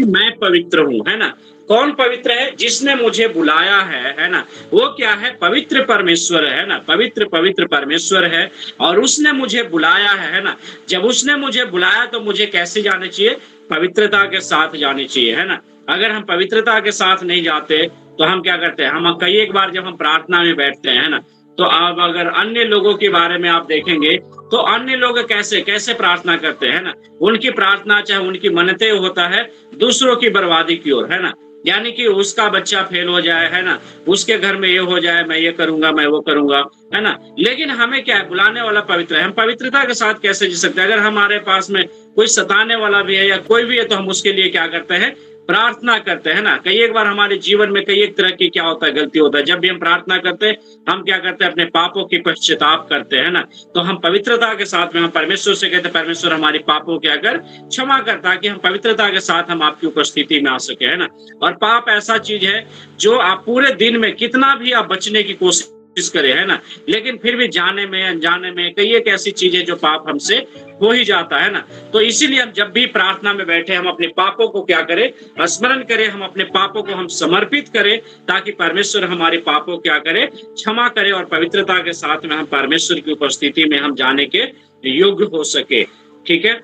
मैं पवित्र हूँ, है ना। कौन पवित्र है, जिसने मुझे बुलाया है ना। वो क्या है, पवित्र परमेश्वर है ना। पवित्र परमेश्वर है, और उसने मुझे बुलाया है ना। जब उसने मुझे बुलाया तो मुझे कैसे जाने चाहिए, पवित्रता के साथ जानी चाहिए, है ना। अगर हम पवित्रता के साथ नहीं जाते तो हम क्या करते हैं, हम कई एक बार जब हम प्रार्थना में बैठते हैं ना, तो अब अगर अन्य लोगों के बारे में आप देखेंगे तो अन्य लोग कैसे कैसे प्रार्थना करते हैं ना। उनकी प्रार्थना चाहे उनकी मन्नतें होता है दूसरों की बर्बादी की ओर, है ना। यानी कि उसका बच्चा फेल हो जाए, है ना, उसके घर में ये हो जाए, मैं ये करूंगा, मैं वो करूंगा, है ना। लेकिन हमें क्या है, बुलाने वाला पवित्र है। हम पवित्रता के साथ कैसे जी सकते हैं, अगर हमारे पास में कोई सताने वाला भी है या कोई भी है तो हम उसके लिए क्या करते हैं, प्रार्थना करते हैं ना। कई एक बार हमारे जीवन में कई एक तरह की क्या होता है, गलती होता है। जब भी हम प्रार्थना करते हैं हम क्या करते हैं, अपने पापों की पश्चाताप करते हैं ना। तो हम पवित्रता के साथ में हम परमेश्वर से कहते हैं, परमेश्वर हमारी पापों के अगर क्षमा करता, कि हम पवित्रता के साथ हम आपकी उपस्थिति में आ सके, है ना। और पाप ऐसा चीज है जो आप पूरे दिन में कितना भी आप बचने की कोशिश करे, है ना, लेकिन फिर भी जाने में अनजाने में कई एक ऐसी चीजें जो पाप हमसे हो ही जाता है ना। तो इसीलिए हम जब भी प्रार्थना में बैठे हम अपने पापों को क्या करें, स्मरण करें, हम अपने पापों को हम समर्पित करें, ताकि परमेश्वर हमारे पापों क्या करे, क्षमा करे, और पवित्रता के साथ में हम परमेश्वर की उपस्थिति में हम जाने के योग्य हो सके। ठीक है,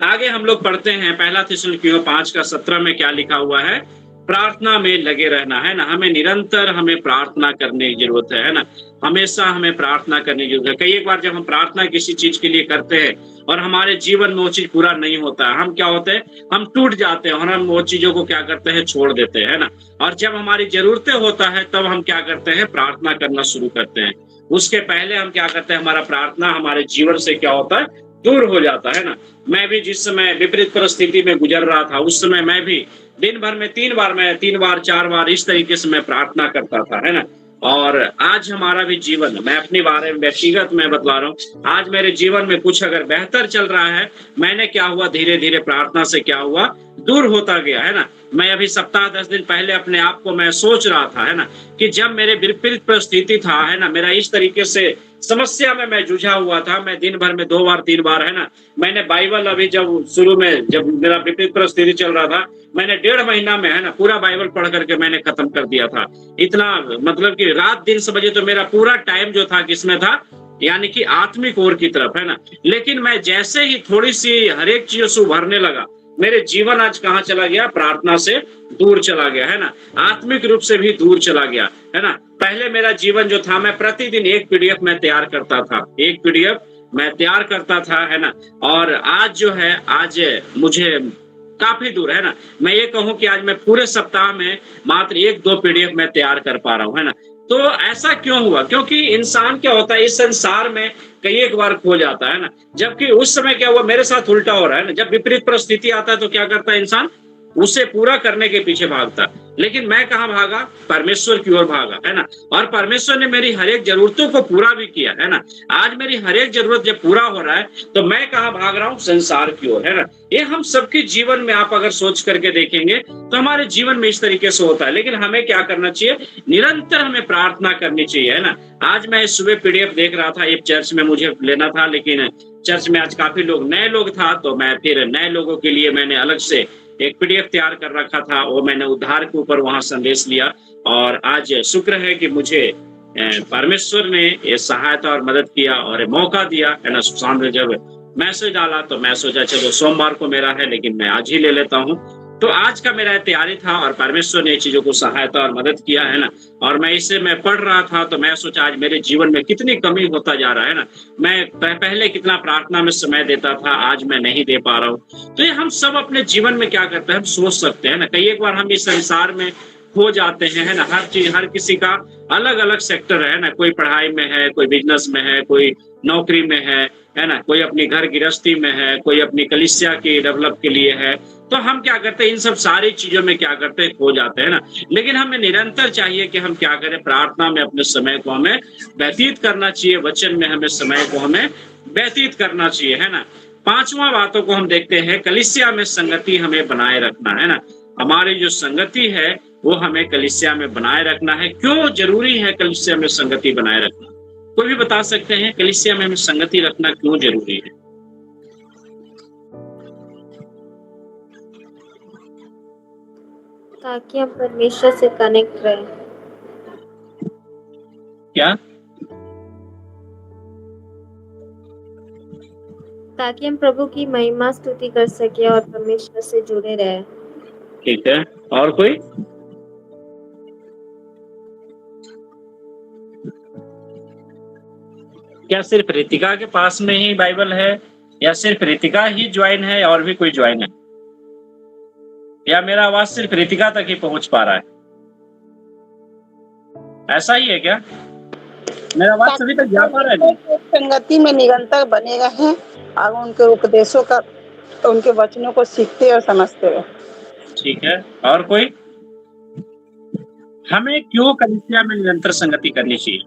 आगे हम लोग पढ़ते हैं पहला थिस्सलुनीकियों 5 का 17 में क्या लिखा हुआ है, प्रार्थना में लगे रहना, है ना। हमें निरंतर हमें प्रार्थना करने की जरूरत है ना। हमेशा हमें प्रार्थना करने की जरूरत है। कई एक बार जब हम प्रार्थना किसी चीज के लिए करते हैं और हमारे जीवन में वो चीज पूरा नहीं होता है, हम क्या होते हैं, हम टूट जाते हैं और हम वो चीजों को क्या करते हैं, छोड़ देते हैं ना। और जब हमारी जरूरतें होता है तब हम क्या करते हैं, प्रार्थना करना शुरू करते हैं। उसके पहले हम क्या करते हैं, हमारा प्रार्थना हमारे जीवन से क्या होता है, दूर हो जाता है ना। मैं भी जिस समय विपरीत परिस्थिति में गुजर रहा था, उस समय मैं भी दिन भर में 3 बार 4 बार इस तरीके से मैं प्रार्थना करता था, है ना। और आज हमारा भी जीवन, मैं अपने बारे में व्यक्तिगत मैं बतला रहा हूँ, आज मेरे जीवन में कुछ अगर बेहतर चल रहा है, मैंने क्या हुआ, धीरे धीरे प्रार्थना से क्या हुआ, दूर होता गया, है ना। मैं अभी सप्ताह 10 दिन पहले अपने आप को मैं सोच रहा था, है ना, कि जब मेरे विपरीत परिस्थिति था, है ना, मेरा इस तरीके से समस्या में मैं जूझा हुआ था, मैं दिन भर में 2 बार 3 बार, है ना, मैंने बाइबल अभी जब शुरू में जब मेरा विपरीत परिस्थिति चल रहा था, मैंने 1.5 महीना में, है ना, पूरा बाइबल पढ़ करके मैंने खत्म कर दिया था। इतना मतलब कि रात दिन समझिए तो मेरा पूरा टाइम जो था किसमें था, यानी कि आत्मिक ओर की तरफ, है ना। लेकिन मैं जैसे ही थोड़ी सी हर एक चीज से उभरने लगा, मेरे जीवन आज कहाँ चला गया, प्रार्थना से दूर चला गया, है ना, आत्मिक रूप से भी दूर चला गया, है ना। पहले मेरा जीवन जो था, मैं प्रतिदिन 1 PDF मैं तैयार करता था, 1 PDF मैं तैयार करता था, है ना। और आज जो है, आज मुझे काफी दूर, है ना, मैं ये कहूं कि आज मैं पूरे सप्ताह में मात्र 1-2 PDF मैं तैयार कर पा रहा हूं, है ना। तो ऐसा क्यों हुआ, क्योंकि इंसान क्या होता है, इस संसार में कई एक बार खो जाता है ना। जबकि उस समय क्या हुआ, मेरे साथ उल्टा हो रहा है ना। जब विपरीत परिस्थिति आता है तो क्या करता है इंसान, उसे पूरा करने के पीछे भागता, लेकिन मैं कहाँ भागा? परमेश्वर की ओर भागा, है ना। और परमेश्वर ने मेरी हर एक जरूरतों को पूरा भी किया, है ना। आज मेरी हर एक जरूरत जब पूरा हो रहा है तो मैं कहाँ भाग रहा हूँ? संसार की ओर, है ना। ये हम सबके जीवन में आप अगर सोच करके देखेंगे तो हमारे जीवन में इस तरीके से होता है। लेकिन हमें क्या करना चाहिए? निरंतर हमें प्रार्थना करनी चाहिए, है ना। आज मैं सुबह पीडीएफ देख रहा था, एक चर्च में मुझे लेना था, लेकिन चर्च में आज काफी नए लोग था, तो मैं फिर नए लोगों के लिए मैंने अलग से एक पीडीएफ तैयार कर रखा था, वो मैंने उद्धार के ऊपर वहां संदेश लिया। और आज शुक्र है कि मुझे परमेश्वर ने ये सहायता और मदद किया और मौका दिया, है ना। सुशांत ने जब मैसेज डाला तो मैं सोचा चलो सोमवार को मेरा है, लेकिन मैं आज ही ले लेता हूँ। तो आज का मेरा तैयारी था और परमेश्वर ने चीजों को सहायता और मदद किया, है ना। और मैं पढ़ रहा था तो मैं सोचा आज मेरे जीवन में कितनी कमी होता जा रहा है ना। मैं पहले कितना प्रार्थना में समय देता था, आज मैं नहीं दे पा रहा हूँ। तो ये हम सब अपने जीवन में क्या करते हैं? हम सोच सकते हैं ना। कई एक बार हम इस संसार में खो जाते हैं, है ना। हर चीज, हर किसी का अलग अलग सेक्टर है ना। कोई पढ़ाई में है, कोई बिजनेस में है, कोई नौकरी में है ना। कोई अपनी घर गृहस्थी में है, कोई अपनी कलीसिया के डेवलप के लिए है। तो हम क्या करते हैं? इन सब सारी चीजों में क्या करते हैं? खो जाते हैं ना। लेकिन हमें निरंतर चाहिए कि हम क्या करें? प्रार्थना में अपने समय को हमें व्यतीत करना चाहिए, वचन में हमें समय को हमें व्यतीत करना चाहिए, है ना। 5वां बातों को हम देखते हैं, कलीसिया में संगति हमें बनाए रखना, है ना। हमारी जो संगति है वो हमें कलीसिया में बनाए रखना है। क्यों जरूरी है कलीसिया में संगति बनाए रखना? कोई भी बता सकते हैं कलीसिया में हमें संगति रखना क्यों जरूरी है? ताकि हम परमेश्वर से कनेक्ट रहें। क्या? ताकि हम प्रभु की महिमा स्तुति कर सके और परमेश्वर से जुड़े रहे। ठीक है, और कोई? क्या सिर्फ रितिका के पास में ही बाइबल है, या सिर्फ रितिका ही ज्वाइन है और भी कोई ज्वाइन है, या मेरा आवाज सिर्फ रितिका तक ही पहुंच पा रहा है? ऐसा ही है क्या? मेरा आवाज सभी तक जा पा रहा है? संगति में निरंतर बनेगा है और उनके उपदेशों का, उनके वचनों को सीखते और समझते रहे। ठीक है, और कोई? हमें क्यों कलीसिया में निरंतर संगति करनी चाहिए?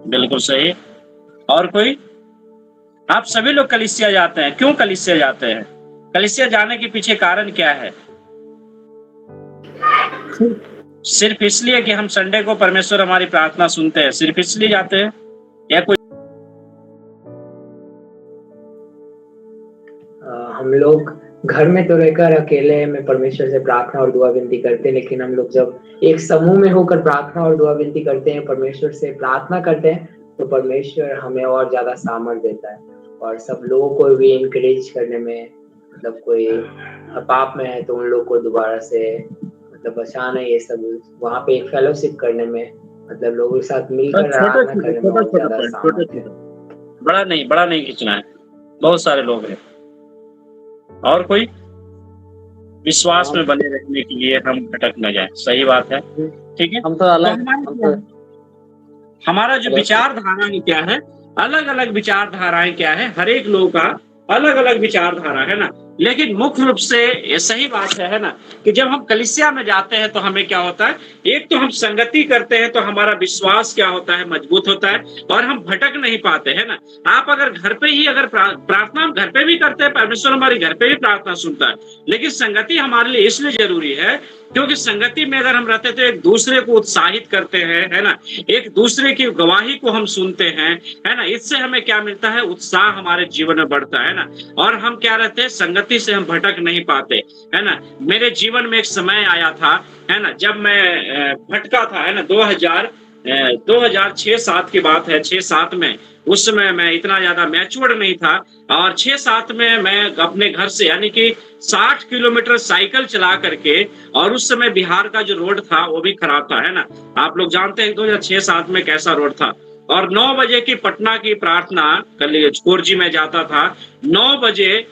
बिल्कुल सही। और कोई? आप सभी लोग कलीसिया जाते हैं, क्यों कलीसिया जाते हैं? कलीसिया जाने के पीछे कारण क्या है? सिर्फ इसलिए कि हम संडे को परमेश्वर हमारी प्रार्थना सुनते हैं, सिर्फ इसलिए जाते हैं, या कोई? हम लोग घर में तो रहकर अकेले में परमेश्वर से प्रार्थना और दुआ विनती करते हैं, लेकिन हम लोग जब एक समूह में होकर प्रार्थना और दुआ विनती करते हैं, परमेश्वर से प्रार्थना करते हैं, तो परमेश्वर हमें और ज्यादा सामर्थ्य देता है और सब लोगों को भी इंकरेज करने में, मतलब कोई पाप में है तो उन लोग को दोबारा से मतलब बचाना, ये सब वहाँ पे एक फेलोशिप करने में, मतलब लोगों के साथ मिलकर प्रार्थना करने में और ज्यादा सामर्थ्य है। बड़ा नहीं खींचना है, बहुत सारे लोग हैं। और कोई? विश्वास में बने रहने के लिए हम भटक न जाए, सही बात है, ठीक है। हम तो अलग, हमारा जो विचारधारा है क्या है? अलग अलग विचारधाराएं क्या है? हर एक लोगों का अलग अलग विचारधारा है ना। लेकिन मुख्य रूप से ये सही बात है ना, कि जब हम कलीसिया में जाते हैं तो हमें क्या होता है? एक तो हम संगति करते हैं तो हमारा विश्वास क्या होता है? मजबूत होता है और हम भटक नहीं पाते, है ना। आप अगर घर पे ही अगर प्रार्थना हम घर पे भी करते हैं, परमेश्वर हमारी घर पे भी प्रार्थना सुनता है, लेकिन संगति हमारे लिए इसलिए जरूरी है क्योंकि संगति में अगर हम रहते तो एक दूसरे को उत्साहित करते हैं, है ना। एक दूसरे की गवाही को हम सुनते हैं, है ना। इससे हमें क्या मिलता है? उत्साह हमारे जीवन में बढ़ता है ना। और हम क्या रहते हैं? संगति से हम भटक नहीं पाते, है ना। मेरे जीवन में एक समय आया था, है ना, जब मैं भटका था, है ना। 2006-7 की बात है, 6-7 में। उस समय मैं इतना ज्यादा मैच्योर्ड नहीं था और 6-7 में मैं अपने घर से यानी कि 60 किलोमीटर साइकिल चला करके, और उस समय बिहार का जो रोड था वो भी खराब था, है ना। आप लोग जानते हैं 2006-7 में कैसा रोड था। और 9 बजे की पटना की प्रार्थना, कल कोरजी में जाता था, 9 बजे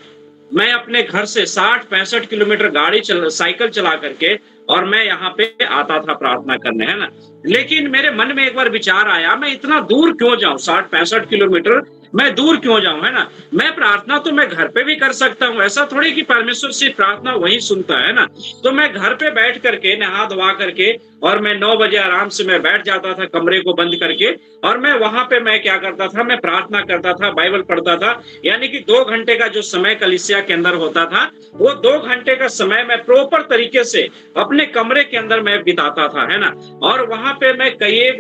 मैं अपने घर से 60-65 किलोमीटर साइकिल चला करके और मैं यहाँ पे आता था प्रार्थना करने, है ना। लेकिन मेरे मन में एक बार विचार आया, मैं इतना दूर क्यों जाऊं, 60-65 किलोमीटर मैं दूर क्यों जाऊं, है ना। मैं प्रार्थना तो मैं घर पे भी कर सकता हूँ, ऐसा थोड़ी कि परमेश्वर से प्रार्थना वही सुनता है ना। तो मैं घर पे बैठ करके नहा धोवा करके और मैं 9 बजे आराम से मैं बैठ जाता था कमरे को बंद करके, और मैं वहां पे मैं क्या करता था, मैं प्रार्थना करता था, बाइबल पढ़ता था। यानी कि 2 घंटे का जो समय कलीसिया के अंदर होता था, वो 2 घंटे का समय मैं प्रॉपर तरीके से अपने कमरे के अंदर मैं बिताता था, है ना। और वहां पे मैं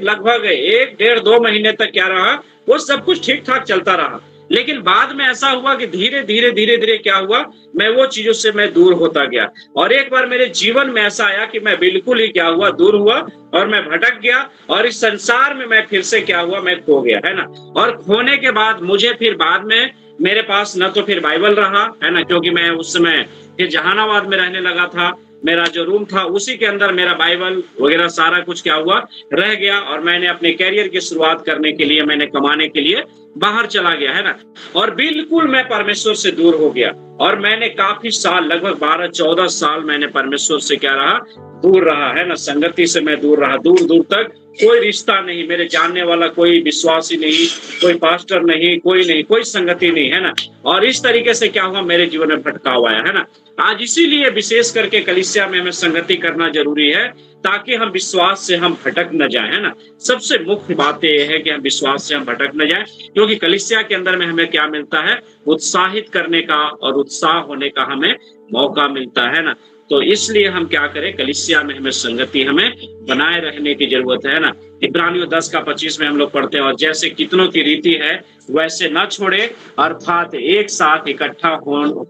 लगभग 1-1.5-2 महीने तक क्या रहा, वो सब कुछ ठीक ठाक चलता रहा। लेकिन बाद में ऐसा हुआ कि धीरे धीरे क्या हुआ, मैं वो चीजों से मैं दूर होता गया। और एक बार मेरे जीवन में ऐसा आया कि मैं बिल्कुल ही क्या हुआ, दूर हुआ और मैं भटक गया, और इस संसार में मैं फिर से क्या हुआ, मैं खो गया, है ना। और खोने के बाद मुझे फिर बाद में मेरे पास न तो फिर बाइबल रहा, है ना, क्योंकि मैं उस समय फिर जहानाबाद में रहने लगा था। मेरा जो रूम था उसी के अंदर मेरा बाइबल वगैरह सारा कुछ क्या हुआ, रह गया। और मैंने अपने कैरियर की शुरुआत करने के लिए, मैंने कमाने के लिए बाहर चला गया, है ना। और बिल्कुल मैं परमेश्वर से दूर हो गया, और मैंने काफी साल, लगभग 12-14 साल मैंने परमेश्वर से क्या रहा, दूर रहा, है ना। संगति से मैं दूर रहा, दूर दूर तक कोई रिश्ता नहीं, मेरे जानने वाला कोई विश्वासी नहीं, कोई पास्टर नहीं, कोई संगति नहीं, है ना। और इस तरीके से क्या हुआ, मेरे जीवन में भटकाव आया, है ना। आज इसीलिए विशेष करके कलीसिया में हमें संगति करना जरूरी है, ताकि हम विश्वास से हम भटक न जाए, है ना। सबसे मुख्य बात यह है कि हम विश्वास से हम भटक न जाए, क्योंकि कलीसिया के अंदर में हमें क्या मिलता है, उत्साहित करने का और उत्साह होने का हमें मौका मिलता है ना। तो इसलिए हम क्या करें, कलीसिया में हमें संगति हमें बनाए रहने की जरूरत है ना। इब्रानियों 10:25 में हम लोग पढ़ते हैं, और जैसे कितनों की रीति है वैसे न छोड़े, अर्थात एक साथ इकट्ठा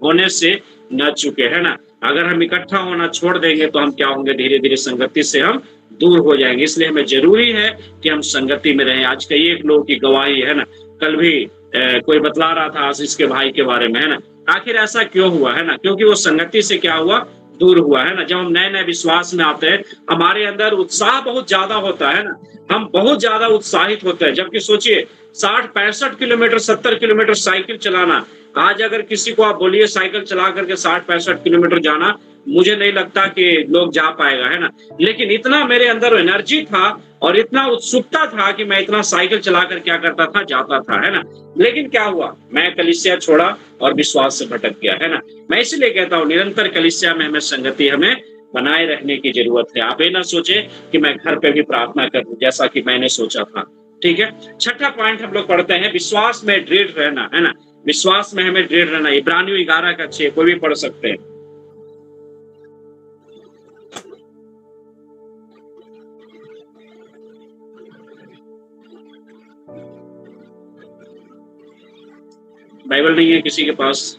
होने से न चुके, है ना। अगर हम इकट्ठा होना छोड़ देंगे तो हम क्या होंगे, धीरे धीरे संगति से हम दूर हो जाएंगे। इसलिए हमें जरूरी है कि हम संगति में रहें। आज कई एक लोगों की गवाही है ना, कल भी कोई बतला रहा था आशीष के भाई के बारे में, है ना। आखिर ऐसा क्यों हुआ, है ना, क्योंकि वो संगति से क्या हुआ, दूर हुआ, है ना। जब हम नए नए विश्वास में आते हैं, हमारे अंदर उत्साह बहुत ज्यादा होता है ना, हम बहुत ज्यादा उत्साहित होते हैं। जबकि सोचिए 60-65 किलोमीटर 70 किलोमीटर साइकिल चलाना, आज अगर किसी को आप बोलिए साइकिल चला करके 60-65 किलोमीटर जाना, मुझे नहीं लगता कि लोग जा पाएगा, है ना। लेकिन इतना मेरे अंदर एनर्जी था और इतना उत्सुकता था कि मैं इतना साइकिल चलाकर क्या करता था, जाता था, है ना। लेकिन क्या हुआ, मैं कलीसिया छोड़ा और विश्वास से भटक गया, है ना। मैं इसलिए कहता हूँ निरंतर कलीसिया में हमें संगति हमें बनाए रहने की जरूरत है। आप ये ना सोचे कि मैं घर पे भी प्रार्थना करूं, जैसा कि मैंने सोचा था, ठीक है। छठा पॉइंट हम लोग पढ़ते हैं, विश्वास में दृढ़ रहना, है ना। विश्वास में हमें दृढ़ रहना। इब्रानियों 11:6 कोई भी पढ़ सकते हैं। बाइबल नहीं है किसी के पास?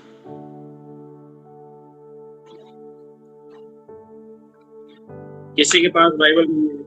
किसी के पास बाइबल नहीं है?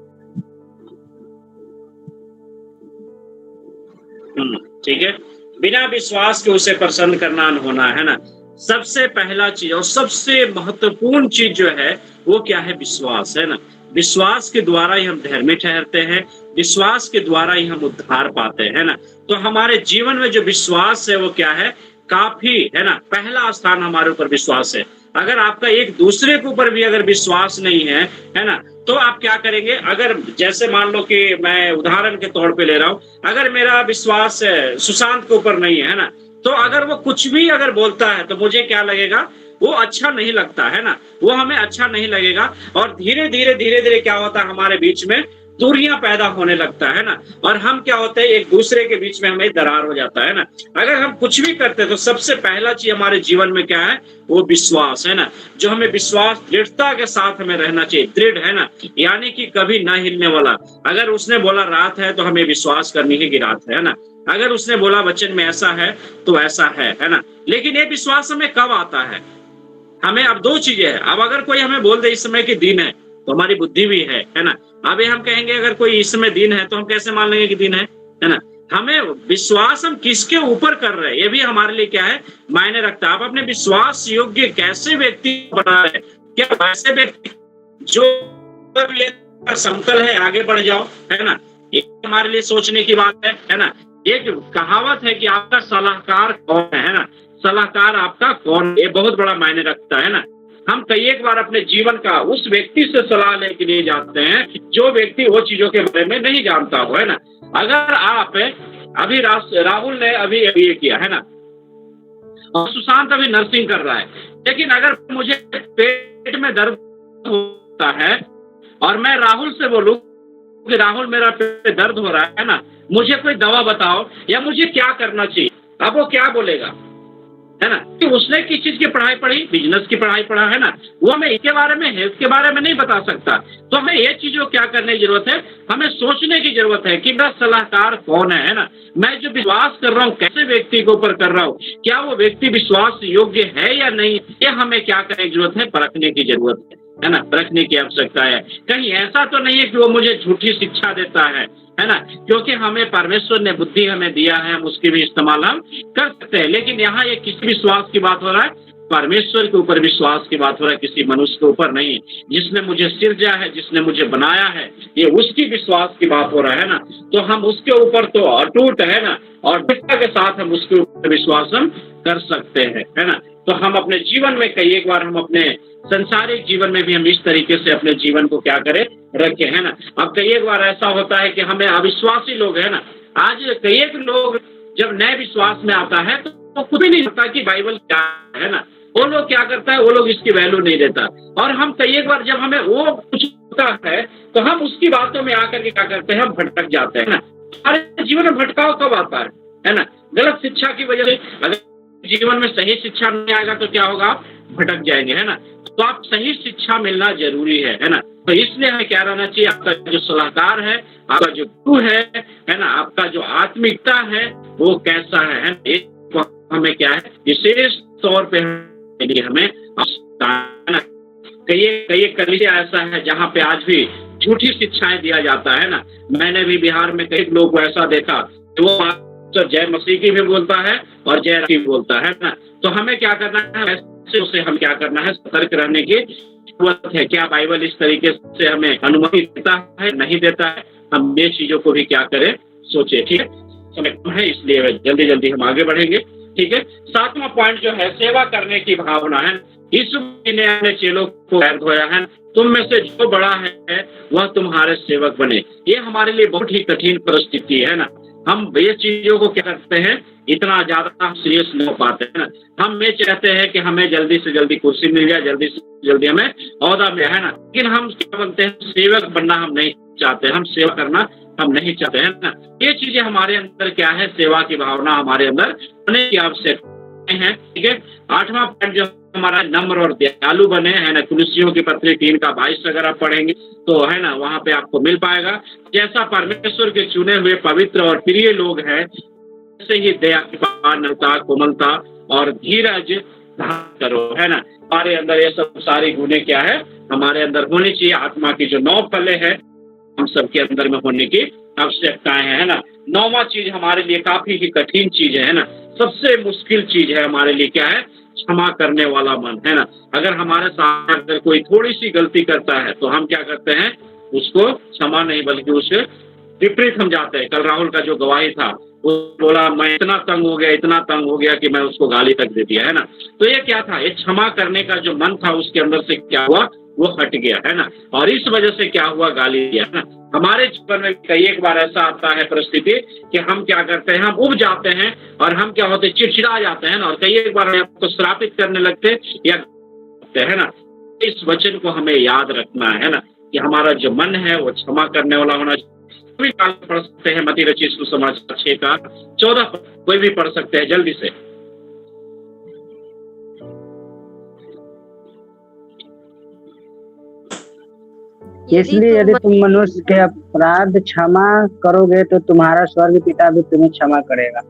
ठीक है। बिना विश्वास के उसे प्रसन्न करना न होना, है ना। सबसे पहला चीज और सबसे महत्वपूर्ण चीज जो है वो क्या है, विश्वास, है ना। विश्वास के द्वारा ही हम धर्मी ठहरते हैं, विश्वास के द्वारा ही हम उद्धार पाते हैं ना। तो हमारे जीवन में जो विश्वास है वो क्या है, काफी, है ना, पहला स्थान हमारे ऊपर विश्वास है। अगर आपका एक दूसरे के ऊपर भी अगर विश्वास नहीं है, है ना, तो आप क्या करेंगे। अगर जैसे मान लो कि मैं उदाहरण के तौर पे ले रहा हूं, अगर मेरा विश्वास सुशांत के ऊपर नहीं है ना, तो अगर वो कुछ भी अगर बोलता है तो मुझे क्या लगेगा, वो अच्छा नहीं लगता, है ना, वो हमें अच्छा नहीं लगेगा। और धीरे धीरे क्या होता है, हमारे बीच में दूरियां पैदा होने लगता है ना। और हम क्या होते हैं, एक दूसरे के बीच में हमें दरार हो जाता है ना। अगर हम कुछ भी करते हैं तो सबसे पहला चीज हमारे जीवन में क्या है, वो विश्वास, है ना। जो हमें विश्वास दृढ़ता के साथ हमें रहना चाहिए, दृढ़, है ना, यानी कि कभी ना हिलने वाला। अगर उसने बोला रात है तो हमें विश्वास करनी है कि रात है ना। अगर उसने बोला वचन में ऐसा है तो ऐसा है ना। लेकिन ये विश्वास हमें कब आता है, हमें अब दो चीजें हैं। अब अगर कोई हमें बोल दे इस समय की दिन है तो हमारी बुद्धि भी है ना। अब ये हम कहेंगे अगर कोई इस समय दिन है तो हम कैसे मान लेंगे कि दिन है ना। हमें विश्वास हम किसके ऊपर कर रहे हैं ये भी हमारे लिए क्या है, मायने रखता है। आप अपने विश्वास योग्य कैसे व्यक्ति बना रहे हैं, क्या वैसे व्यक्ति जो समतल है आगे बढ़ जाओ, है ना। ये हमारे लिए सोचने की बात है ना। एक कहावत है कि आपका सलाहकार कौन है ना। सलाहकार आपका कौन, ये बहुत बड़ा मायने रखता है ना। हम कई एक बार अपने जीवन का उस व्यक्ति से सलाह लेने के लिए जाते हैं जो व्यक्ति वो चीजों के बारे में नहीं जानता हो, है ना। अगर आप अभी राहुल ने अभी ये किया है ना, और सुशांत अभी नर्सिंग कर रहा है, लेकिन अगर मुझे पेट में दर्द होता है और मैं राहुल से बोलूं कि राहुल मेरा पेट दर्द हो रहा है ना, मुझे कोई दवा बताओ या मुझे क्या करना चाहिए, अब वो क्या बोलेगा, है ना। कि उसने किस चीज की पढ़ाई पढ़ी, बिजनेस की पढ़ाई पढ़ा है ना, वो हमें इसके बारे में, हेल्थ के बारे में नहीं बता सकता। तो हमें ये चीजों क्या करने की जरूरत है, हमें सोचने की जरूरत है कि मेरा सलाहकार कौन है ना। मैं जो विश्वास कर रहा हूँ कैसे व्यक्ति के ऊपर कर रहा हूँ, क्या वो व्यक्ति विश्वास योग्य है या नहीं, ये हमें क्या करने की जरूरत है, परखने की जरूरत है ना, परखने की आवश्यकता है। कहीं ऐसा तो नहीं है कि वो मुझे झूठी शिक्षा देता है ना, क्योंकि हमें परमेश्वर ने बुद्धि हमें दिया है, हम उसकी भी इस्तेमाल हम कर सकते हैं। लेकिन यहाँ ये किस विश्वास की बात हो रहा है, परमेश्वर के ऊपर विश्वास की बात हो रहा है, किसी मनुष्य के ऊपर नहीं। जिसने मुझे सिरजा है, जिसने मुझे बनाया है, ये उसकी विश्वास की बात हो रहा है ना। तो हम उसके ऊपर तो अटूट है ना, और दृढ़ता के साथ हम उसके ऊपर विश्वास हम कर सकते हैं, है ना। तो हम अपने जीवन में कई एक बार हम अपने संसारिक जीवन में भी हम इस तरीके से अपने जीवन को क्या करें, रखे, है ना। अब कई एक बार ऐसा होता है कि हमें अविश्वासी लोग है ना, आज कई एक लोग जब नए विश्वास में आता है तो खुद भी नहीं पता कि बाइबल क्या है ना, वो लोग क्या करता है, वो लोग इसकी वैल्यू नहीं देता। और हम कई एक बार जब हमें वो कुछ होता है तो हम उसकी बातों में आकर के क्या करते हैं, हम भटक जाते हैं ना। हमारे जीवन में भटकाव कब आता है ना, गलत शिक्षा की वजह से। अगर जीवन में सही शिक्षा नहीं आएगा तो क्या होगा, भटक जाएंगे, है ना। तो आप सही शिक्षा मिलना जरूरी है ना। तो इसलिए हमें क्या रहना चाहिए, आपका जो सलाहकार है, आपका जो गुरु है ना, आपका जो आत्मिकता है वो कैसा है एक हमें क्या है विशेष तौर पे हमें कई कलीसिया ऐसा है जहाँ पे आज भी झूठी शिक्षाएं दिया जाता है ना। मैंने भी बिहार में कई लोग को ऐसा देखा कि वो जय मसीह की भी बोलता है और जय की भी बोलता है ना। तो हमें क्या करना है, ऐसे उसे हम क्या करना है, सतर्क रहने की जरूरत है। क्या बाइबल इस तरीके से हमें अनुमति देता है, नहीं देता है, हम ये चीजों को भी क्या करें, सोचे। ठीक है, समय कम है इसलिए जल्दी जल्दी हम आगे बढ़ेंगे। ठीक है, 7वां पॉइंट जो है सेवा करने की भावना है। यीशु ने अपने चेलों को पैर धोया है, तुम में से जो बड़ा है वह तुम्हारे सेवक बने। ये हमारे लिए बहुत ही कठिन परिस्थिति है ना। हम ये चीजों को क्या करते हैं, इतना ज्यादा हम सीरियस नहीं हो पाते हैं ना। हम ये चाहते हैं कि हमें जल्दी से जल्दी कुर्सी मिल जाए, जल्दी से जल्दी हमें औहदा मिले, है ना। लेकिन हम क्या बनते हैं, सेवक बनना हम नहीं चाहते, हम सेवा करना हम नहीं चाहते हैं ना। ये चीजें हमारे अंदर क्या है, सेवा की भावना हमारे अंदर होने की आवश्यकता है। ठीक है, 8वां पॉइंट जो हमारा नम्र और दयालु बने, है ना। कुलुसियों की पत्री 3:22 अगर आप पढ़ेंगे तो है ना, वहां पे आपको मिल पाएगा। जैसा परमेश्वर के चुने हुए पवित्र और प्रिय लोग हैं, ऐसे ही दया, नम्रता, कोमलता और धीरज धारण करो, है ना। हमारे अंदर ये सब सारी गुणे क्या है, हमारे अंदर होनी चाहिए। आत्मा की जो 9 फले है हम सबके अंदर में होने की आवश्यकताएं है ना। 9वां चीज हमारे लिए काफी ही कठिन चीज है ना, सबसे मुश्किल चीज है हमारे लिए, क्या है, क्षमा करने वाला मन, है ना। अगर हमारे साथ अगर कोई थोड़ी सी गलती करता है तो हम क्या करते हैं, उसको क्षमा नहीं बल्कि उससे विपरीत हम जाते हैं। कल राहुल का जो गवाही था, वो बोला मैं इतना तंग हो गया कि मैं उसको गाली तक दे दिया, है ना। तो ये क्या था, ये क्षमा करने का जो मन था उसके अंदर से क्या हुआ, वो हट गया, है ना। और इस वजह से क्या हुआ, गाली दिया, है ना। हमारे जीवन में कई एक बार ऐसा आता है परिस्थिति कि हम क्या करते हैं, हम उब जाते हैं और हम क्या होते, चिड़चिड़ा जाते हैं ना, और कई एक बार हम आपको श्रापित करने लगते या है ना। इस वचन को हमें याद रखना है ना, कि हमारा जो मन है वो क्षमा करने वाला होना चाहिए। कोई पढ़ सकते हैं मत्ती रचित सुसमाचार 6:14, कोई भी पढ़ सकते हैं जल्दी से। इसलिए यदि तुम मनुष्य के अपराध क्षमा करोगे तो तुम्हारा स्वर्ग पिता भी तुम्हें क्षमा करेगा।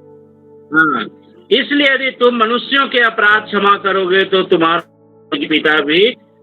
हाँ, इसलिए यदि तुम मनुष्यों के अपराध क्षमा करोगे तो तुम्हारा स्वर्ग पिता भी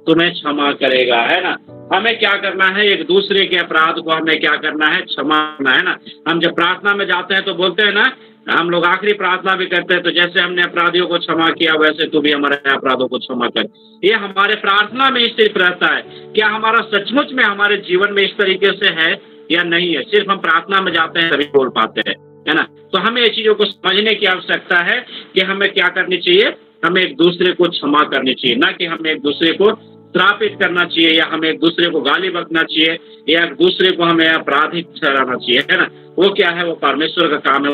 तुम्हें क्षमा करेगा, है ना। हमें क्या करना है, एक दूसरे के अपराध को हमें क्या करना है, क्षमा करना है ना। हम जब प्रार्थना में जाते हैं तो बोलते हैं ना, हम लोग आखिरी प्रार्थना भी करते हैं, तो जैसे हमने अपराधियों को क्षमा किया वैसे तू भी हमारे अपराधों को क्षमा कर। ये हमारे प्रार्थना में सिर्फ रहता है। क्या हमारा सचमुच में हमारे जीवन में इस तरीके से है या नहीं है? सिर्फ हम प्रार्थना में जाते हैं तभी बोल पाते हैं। है ना। तो हमें ये चीजों को समझने की आवश्यकता है कि हमें क्या करनी चाहिए, हमें एक दूसरे को क्षमा करनी चाहिए, ना कि हमें एक दूसरे को श्रापित करना चाहिए या हमें एक दूसरे को गाली बकना चाहिए या एक दूसरे को हमें अपराधी ठहराना चाहिए, है ना। वो क्या है, वो परमेश्वर का काम है।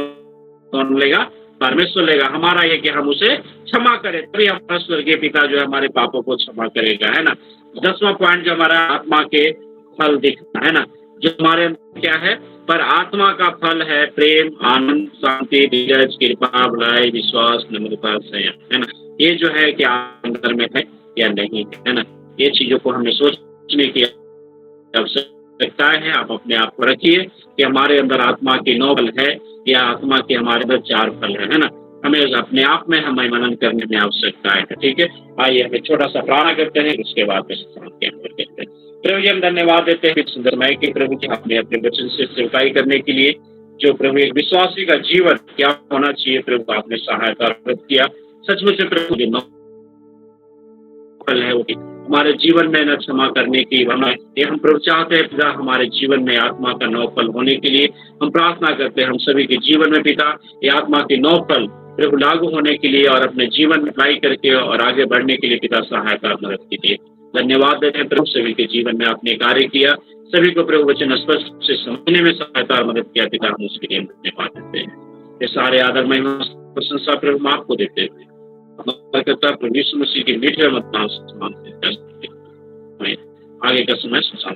कौन लेगा? परमेश्वर लेगा। हमारा ये कि हम उसे क्षमा करें, तभी हमारा स्वर्गीय पिता जो है हमारे पापों को क्षमा करेगा, है ना। 10वां पॉइंट जो हमारा आत्मा के फल दिखना, है ना, जो हमारे अंदर क्या है, पर आत्मा का फल है प्रेम, आनंद, शांति, धीरज, कृपा, भलाई, विश्वास, नम्रता, संयम, है ना। ये जो है कि अंदर में है या नहीं, है ना। ये चीजों को हमें सोचने की आवश्यकता है। आप अपने आप को रखिए कि हमारे अंदर आत्मा की 9 फल है या आत्मा के हमारे अंदर 4 फल है ना। हमें अपने आप में हमें मनन करने में आवश्यकता है, ठीक है। आइए हमें छोटा सा प्रार्थना करते हैं, उसके बाद करते हैं। प्रभु जी, हम धन्यवाद देते हैं सुंदर समय के प्रभु जी, आपने अपने वचन से सेवकाई करने के लिए जो प्रभु एक विश्वासी का जीवन क्या होना चाहिए प्रभु आपने सहायता किया। सचमुच प्रभु जी फल है वो हमारे जीवन में न क्षमा करने की हम प्रभु चाहते हैं पिता, हमारे जीवन में आत्मा का 9 फल होने के लिए हम प्रार्थना करते हैं। हम सभी के जीवन में पिता ये आत्मा के 9 फल प्रभु लागू होने के लिए और अपने जीवन में अप्लाई करके और आगे बढ़ने के लिए पिता सहायता मदद कीजिए। धन्यवाद देते हैं प्रभु, सभी के जीवन में आपने कार्य किया, सभी को प्रभु वचन स्पष्ट से समझने में सहायता और मदद किया पिता, हम उसके लिए धन्यवाद देते हैं। ये सारे आदर महिमा प्रशंसा प्रभु आपको देते हुए प्रभु यीशु मसीह की मीठे मत नाम से आगे का समय सुसान